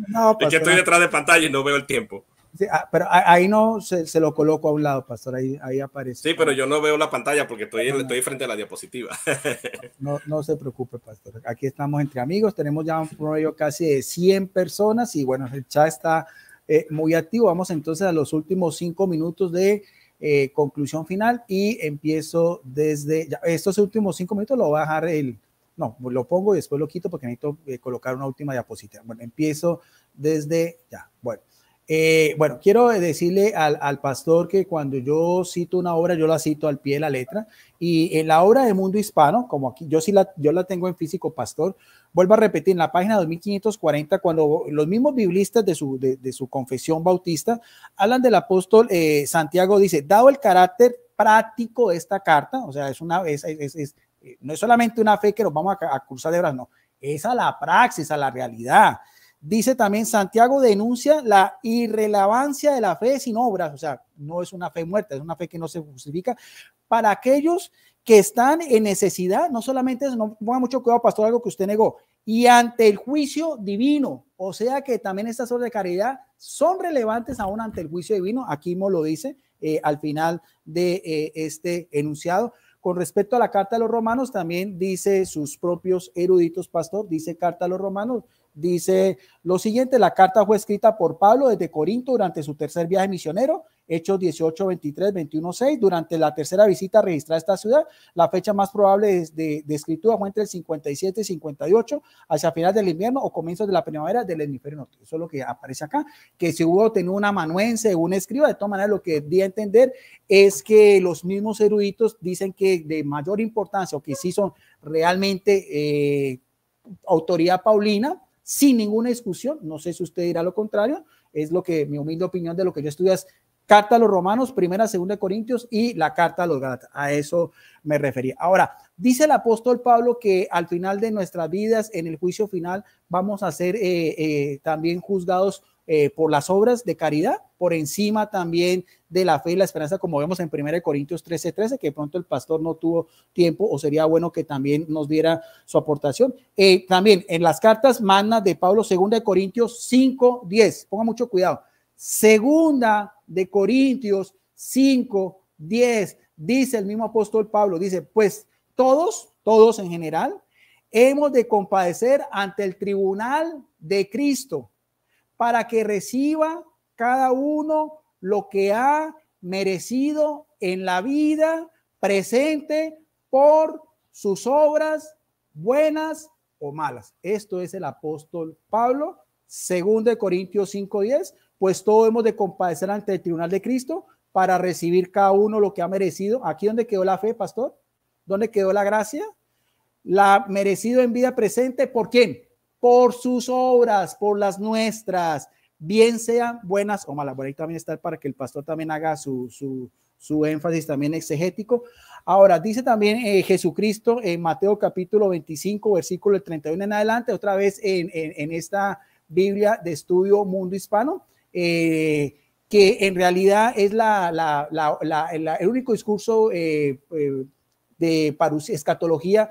No, pastor, es que estoy detrás de pantalla y no veo el tiempo. Sí, pero ahí no se lo coloco a un lado, pastor, ahí aparece. Sí, pero yo no veo la pantalla porque estoy frente a la diapositiva. No se preocupe, pastor. Aquí estamos entre amigos, tenemos ya un promedio casi de 100 personas y bueno, el chat está muy activo. Vamos entonces a los últimos 5 minutos de conclusión final y empiezo desde estos últimos 5 minutos. Lo voy a dejar no, lo pongo y después lo quito porque necesito colocar una última diapositiva. Bueno, empiezo desde ya. Bueno, quiero decirle al pastor que cuando yo cito una obra, yo la cito al pie de la letra, y en la obra de Mundo Hispano, como aquí yo la tengo en físico, pastor, vuelvo a repetir, en la página 2540, cuando los mismos biblistas de su confesión bautista hablan del apóstol Santiago, dice, dado el carácter práctico de esta carta, o sea, no es solamente una fe que nos vamos a cruzar de brazos, no, es a la praxis, a la realidad. Dice también, Santiago denuncia la irrelevancia de la fe sin obras, o sea, no es una fe muerta, es una fe que no se justifica para aquellos que están en necesidad, no solamente eso, no ponga mucho cuidado, pastor, algo que usted negó, y ante el juicio divino, o sea que también estas obras de caridad son relevantes aún ante el juicio divino, aquí mismo lo dice al final de este enunciado. Con respecto a la carta a los romanos, también dice sus propios eruditos, pastor, dice carta a los romanos, dice lo siguiente: la carta fue escrita por Pablo desde Corinto durante su tercer viaje misionero, Hechos 18, 23, 21, 6. Durante la tercera visita registrada a esta ciudad, la fecha más probable de escritura fue entre el 57 y 58, hacia final del invierno o comienzos de la primavera del hemisferio norte. Eso es lo que aparece acá, que si hubo tenido un amanuense, un escriba. De todas maneras, lo que di a entender es que los mismos eruditos dicen que de mayor importancia, o que sí son realmente autoridad paulina, sin ninguna discusión. No sé si usted dirá lo contrario, es lo que mi humilde opinión de lo que yo estudio es carta a los romanos, primera, segunda de Corintios y la carta a los Gálatas. A eso me refería. Ahora, dice el apóstol Pablo que al final de nuestras vidas, en el juicio final, vamos a ser también juzgados por las obras de caridad, por encima también de la fe y la esperanza, como vemos en 1 Corintios 13:13, que de pronto el pastor no tuvo tiempo, o sería bueno que también nos diera su aportación. También en las cartas magnas de Pablo, 2 Corintios 5:10, ponga mucho cuidado. 2 Corintios 5:10, dice el mismo apóstol Pablo, dice, pues todos en general, hemos de compadecer ante el tribunal de Cristo, para que reciba cada uno lo que ha merecido en la vida presente por sus obras buenas o malas. Esto es el apóstol Pablo, 2 Corintios 5:10, pues todos hemos de compadecer ante el tribunal de Cristo para recibir cada uno lo que ha merecido. Aquí donde quedó la fe, pastor, ¿dónde quedó la gracia? La merecido en vida presente, ¿por quién? Por sus obras, por las nuestras, bien sean buenas o malas. Por ahí también está para que el pastor también haga su énfasis también exegético. Ahora, dice también Jesucristo en Mateo capítulo 25, versículo 31 en adelante, otra vez en esta Biblia de estudio mundo hispano, que en realidad es el único discurso de parusia, escatología,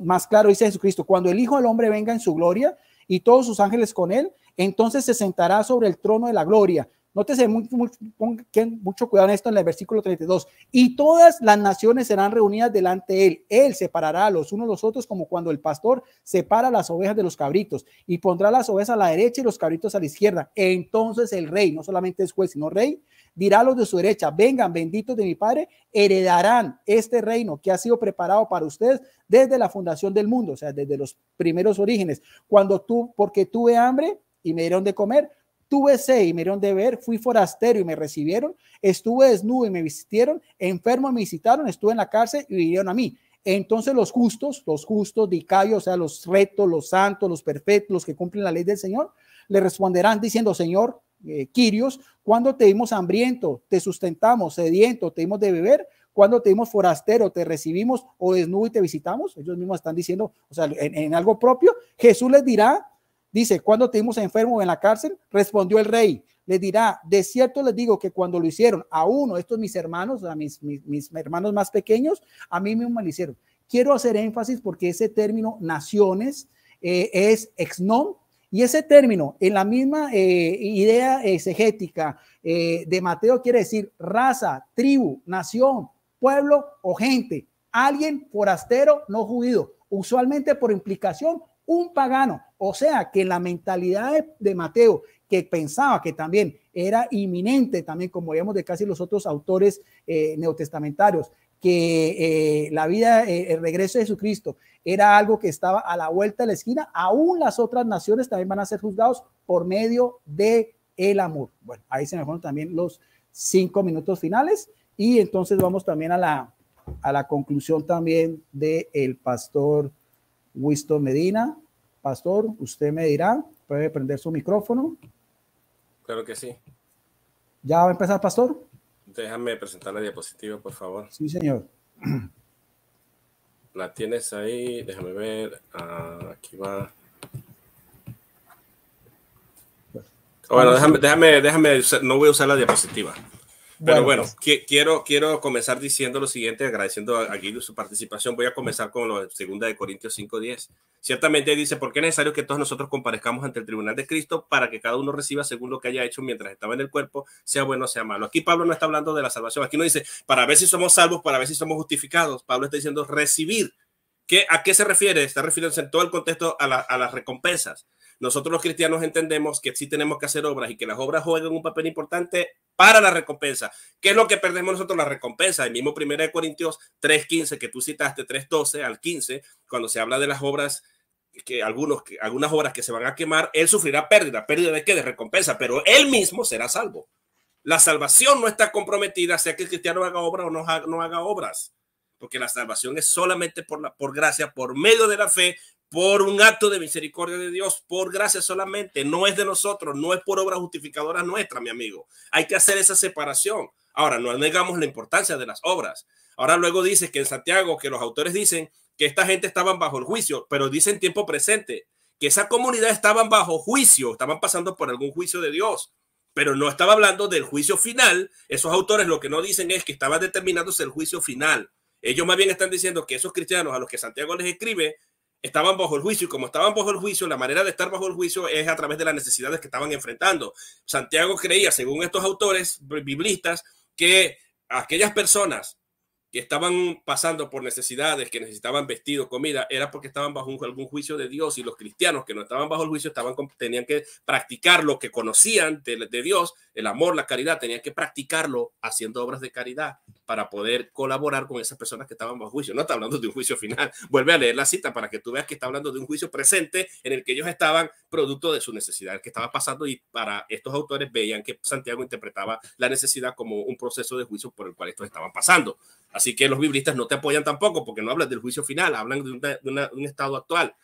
más claro dice Jesucristo: cuando el Hijo del Hombre venga en su gloria y todos sus ángeles con él, entonces se sentará sobre el trono de la gloria. Nótese mucho cuidado en esto en el versículo 32. Y todas las naciones serán reunidas delante de él. Él separará a los unos los otros, como cuando el pastor separa las ovejas de los cabritos, y pondrá las ovejas a la derecha y los cabritos a la izquierda. Entonces el rey, no solamente es juez, sino rey, dirá a los de su derecha: vengan, benditos de mi Padre, heredarán este reino que ha sido preparado para ustedes desde la fundación del mundo, o sea, desde los primeros orígenes. Porque tuve hambre y me dieron de comer, tuve sed y me dieron de beber, fui forastero y me recibieron, estuve desnudo y me vistieron, enfermo y me visitaron, estuve en la cárcel y vinieron a mí. Entonces los justos, dicayos, o sea, los rectos, los santos, los perfectos, los que cumplen la ley del Señor, le responderán diciendo: Señor, Quirios, cuando te dimos hambriento, te sustentamos, sediento, te dimos de beber, cuando te dimos forastero, te recibimos, o desnudo y te visitamos. Ellos mismos están diciendo, o sea, en algo propio. Jesús les dirá, dice: cuando te dimos enfermo en la cárcel, respondió el rey, les dirá: de cierto les digo que cuando lo hicieron a uno de estos mis hermanos, a mis hermanos más pequeños, a mí mismo me lo hicieron. Quiero hacer énfasis porque ese término naciones es exnon, y ese término en la misma idea exegética de Mateo quiere decir raza, tribu, nación, pueblo o gente, alguien forastero no judío, usualmente por implicación un pagano. O sea que la mentalidad de Mateo, que pensaba que también era inminente, también como veíamos de casi los otros autores neotestamentarios, que la vida, el regreso de Jesucristo era algo que estaba a la vuelta de la esquina, aún las otras naciones también van a ser juzgados por medio de el amor. Bueno, ahí se me fueron también los 5 minutos finales, y entonces vamos también a la conclusión también del pastor Winston Medina. Pastor, usted me dirá, puede prender su micrófono. Claro que sí. ¿Ya va a empezar, pastor? Déjame presentar la diapositiva, por favor. Sí, señor. La tienes ahí, déjame ver. Aquí va. Bueno, déjame, no voy a usar la diapositiva. Pero bueno, pues, quiero comenzar diciendo lo siguiente, agradeciendo a Guido su participación. Voy a comenzar con lo de 2 Corintios 5:10. Ciertamente dice: porque es necesario que todos nosotros comparezcamos ante el tribunal de Cristo, para que cada uno reciba según lo que haya hecho mientras estaba en el cuerpo, sea bueno o sea malo. Aquí Pablo no está hablando de la salvación. Aquí no dice para ver si somos salvos, para ver si somos justificados. Pablo está diciendo recibir. ¿A qué se refiere? Está refiriéndose en todo el contexto a las recompensas. nosotros los cristianos entendemos que sí tenemos que hacer obras y que las obras juegan un papel importante para la recompensa. ¿Qué es lo que perdemos nosotros? La recompensa. El mismo 1 Corintios 3:15 que tú citaste, 3:12 al 15, cuando se habla de las obras, algunas obras que se van a quemar, él sufrirá pérdida. ¿Pérdida de qué? De recompensa, pero él mismo será salvo. La salvación no está comprometida, sea que el cristiano haga obras o no haga obras, porque la salvación es solamente por gracia, por medio de la fe, por un acto de misericordia de Dios, por gracia solamente. No es de nosotros, no es por obras justificadoras nuestras, mi amigo. Hay que hacer esa separación. Ahora, no negamos la importancia de las obras. Ahora luego dice que en Santiago, que los autores dicen que esta gente estaban bajo el juicio, pero dice en tiempo presente que esa comunidad estaban bajo juicio, estaban pasando por algún juicio de Dios, pero no estaba hablando del juicio final. Esos autores lo que no dicen es que estaba determinándose el juicio final. Ellos más bien están diciendo que esos cristianos a los que Santiago les escribe estaban bajo el juicio, y como estaban bajo el juicio, la manera de estar bajo el juicio es a través de las necesidades que estaban enfrentando. Santiago creía, según estos autores biblistas, que aquellas personas que estaban pasando por necesidades, que necesitaban vestido, comida, era porque estaban bajo algún juicio de Dios, y los cristianos que no estaban bajo el juicio tenían que practicar lo que conocían de Dios, el amor, la caridad, tenían que practicarlo haciendo obras de caridad para poder colaborar con esas personas que estaban bajo juicio. No está hablando de un juicio final. Vuelve a leer la cita para que tú veas que está hablando de un juicio presente en el que ellos estaban producto de su necesidad que estaba pasando, y para estos autores veían que Santiago interpretaba la necesidad como un proceso de juicio por el cual estos estaban pasando. Así que los biblistas no te apoyan tampoco, porque no hablan del juicio final, hablan de un estado actual.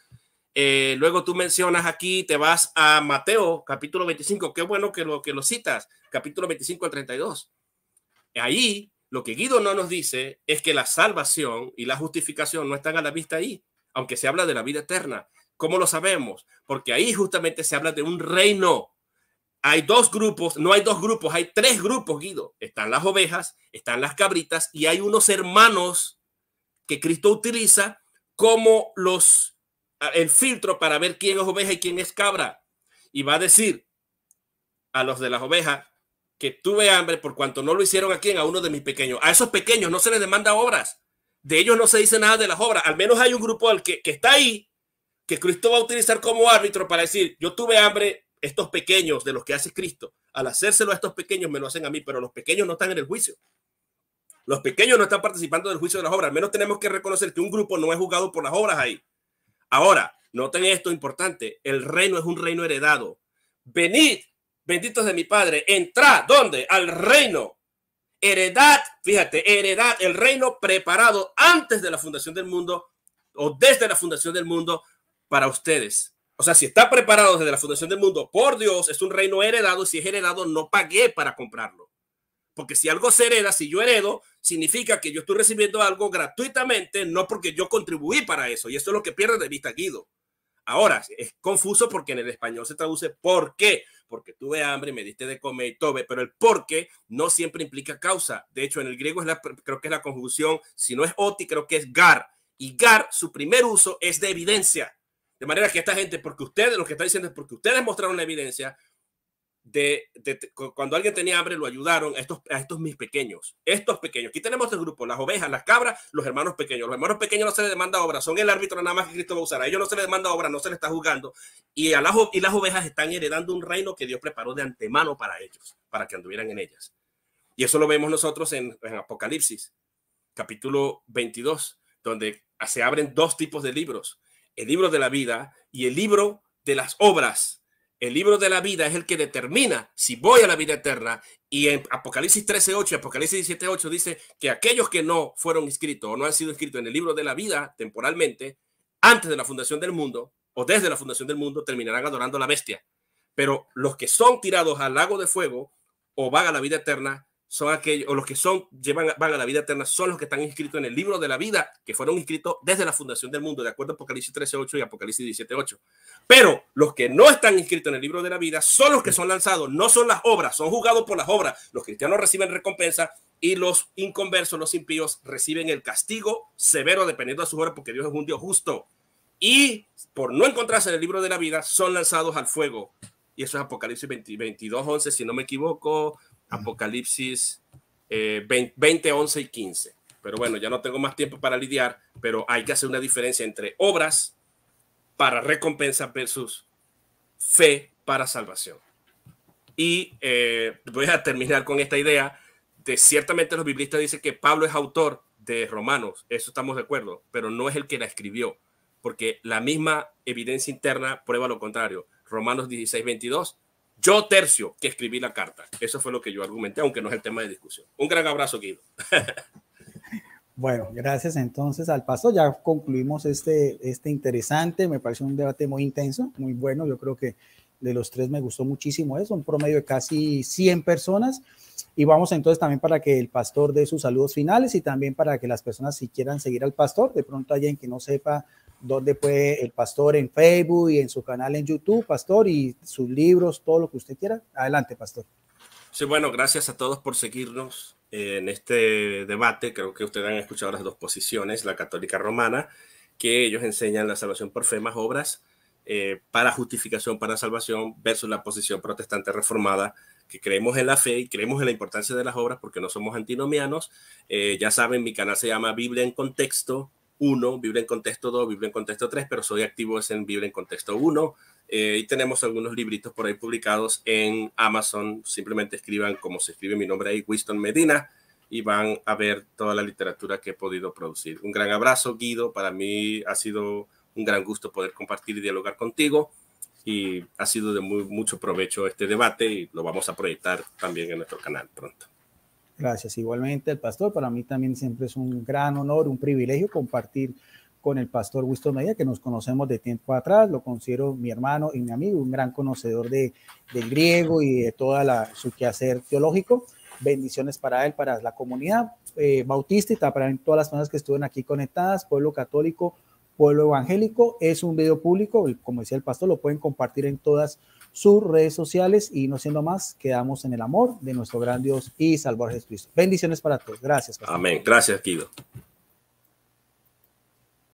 Luego tú mencionas aquí, te vas a Mateo capítulo 25, qué bueno que lo citas, capítulo 25 al 32. Ahí lo que Guido no nos dice es que la salvación y la justificación no están a la vista ahí, aunque se habla de la vida eterna. ¿Cómo lo sabemos? Porque ahí justamente se habla de un reino. Hay dos grupos, no hay dos grupos, hay tres grupos, Guido. Están las ovejas, están las cabritas, y hay unos hermanos que Cristo utiliza como el filtro para ver quién es oveja y quién es cabra. Y va a decir a los de las ovejas que tuve hambre por cuanto no lo hicieron a uno de mis pequeños. A esos pequeños no se les demanda obras. De ellos no se dice nada de las obras. Al menos hay un grupo al que está ahí, que Cristo va a utilizar como árbitro para decir, yo tuve hambre. Estos pequeños de los que hace Cristo, al hacérselo a estos pequeños me lo hacen a mí, pero los pequeños no están en el juicio. Los pequeños no están participando del juicio de las obras. Al menos tenemos que reconocer que un grupo no es juzgado por las obras ahí. Ahora, noten esto importante, el reino es un reino heredado. Venid, benditos de mi Padre, entrad, ¿dónde? Al reino. Heredad, fíjate, heredad, el reino preparado antes de la fundación del mundo, o desde la fundación del mundo, para ustedes. O sea, si está preparado desde la fundación del mundo por Dios, es un reino heredado. Si es heredado, no pagué para comprarlo. Porque si algo se hereda, si yo heredo, significa que yo estoy recibiendo algo gratuitamente, no porque yo contribuí para eso. Y eso es lo que pierde de vista Guido. Ahora, es confuso porque en el español se traduce ¿por qué? Porque tuve hambre y me diste de comer y todo, pero el por qué no siempre implica causa. De hecho, en el griego creo que es la conjunción, si no es oti, creo que es gar. Y gar, su primer uso es de evidencia. De manera que esta gente, porque ustedes, lo que está diciendo es porque ustedes mostraron la evidencia cuando alguien tenía hambre, lo ayudaron a estos mis pequeños. Estos pequeños. Aquí tenemos este grupo, las ovejas, las cabras, los hermanos pequeños. Los hermanos pequeños no se les demanda obra, son el árbitro nada más que Cristo va a usar. A ellos no se les demanda obra, no se les está juzgando. Y las ovejas están heredando un reino que Dios preparó de antemano para ellos, para que anduvieran en ellas. Y eso lo vemos nosotros en Apocalipsis, capítulo 22, donde se abren dos tipos de libros. El libro de la vida y el libro de las obras. El libro de la vida es el que determina si voy a la vida eterna. Y en Apocalipsis 13:8 y Apocalipsis 17:8 dice que aquellos que no fueron inscritos o no han sido inscritos en el libro de la vida temporalmente, antes de la fundación del mundo o desde la fundación del mundo, terminarán adorando a la bestia. Pero los que son tirados al lago de fuego o van a la vida eterna son aquellos, o los que van a la vida eterna son los que están inscritos en el libro de la vida, que fueron inscritos desde la fundación del mundo, de acuerdo a Apocalipsis 13:8 y Apocalipsis 17:8. Pero los que no están inscritos en el libro de la vida son los que son lanzados, no son las obras, son juzgados por las obras. Los cristianos reciben recompensa y los inconversos, los impíos, reciben el castigo severo dependiendo de sus obras, porque Dios es un Dios justo. Y por no encontrarse en el libro de la vida, son lanzados al fuego. Y eso es Apocalipsis 22:11, si no me equivoco. Apocalipsis 20:11 y 15. Pero bueno, ya no tengo más tiempo para lidiar, pero hay que hacer una diferencia entre obras para recompensa versus fe para salvación. Y voy a terminar con esta idea de ciertamente los biblistas dicen que Pablo es autor de Romanos, eso estamos de acuerdo, pero no es el que la escribió, porque la misma evidencia interna prueba lo contrario. Romanos 16:22, yo tercio que escribí la carta. Eso fue lo que yo argumenté, aunque no es el tema de discusión. Un gran abrazo, Guido. Bueno, gracias entonces al pastor. Ya concluimos este interesante, me pareció un debate muy intenso, muy bueno. Yo creo que de los tres me gustó muchísimo eso, un promedio de casi 100 personas. Y vamos entonces también para que el pastor dé sus saludos finales y también para que las personas si quieran seguir al pastor, de pronto alguien que no sepa dónde puede el pastor en Facebook y en su canal en YouTube, pastor, y sus libros, todo lo que usted quiera. Adelante, pastor. Sí, bueno, gracias a todos por seguirnos en este debate. Creo que ustedes han escuchado las dos posiciones, la católica romana, que ellos enseñan la salvación por fe más obras para justificación, para salvación, versus la posición protestante reformada, que creemos en la fe y creemos en la importancia de las obras porque no somos antinomianos. Ya saben, mi canal se llama Biblia en Contexto 1, Biblia en Contexto 2, Biblia en Contexto 3, pero soy activo en Biblia en Contexto 1. Y tenemos algunos libritos por ahí publicados en Amazon. Simplemente escriban como se escribe mi nombre ahí, Winston Medina, y van a ver toda la literatura que he podido producir. Un gran abrazo, Guido. Para mí ha sido un gran gusto poder compartir y dialogar contigo. Y ha sido de mucho provecho este debate y lo vamos a proyectar también en nuestro canal pronto. Gracias. Igualmente, el pastor, para mí también siempre es un gran honor, un privilegio compartir con el pastor Winston Medina, que nos conocemos de tiempo atrás, lo considero mi hermano y mi amigo, un gran conocedor del griego y de toda su quehacer teológico. Bendiciones para él, para la comunidad bautista y para todas las personas que estuvieron aquí conectadas, pueblo católico, pueblo evangélico. Es un video público, como decía el pastor, lo pueden compartir en todas sus redes sociales y no siendo más, quedamos en el amor de nuestro gran Dios y Salvador Jesucristo. Bendiciones para todos. Gracias, pastor. Amén. Gracias, Guido.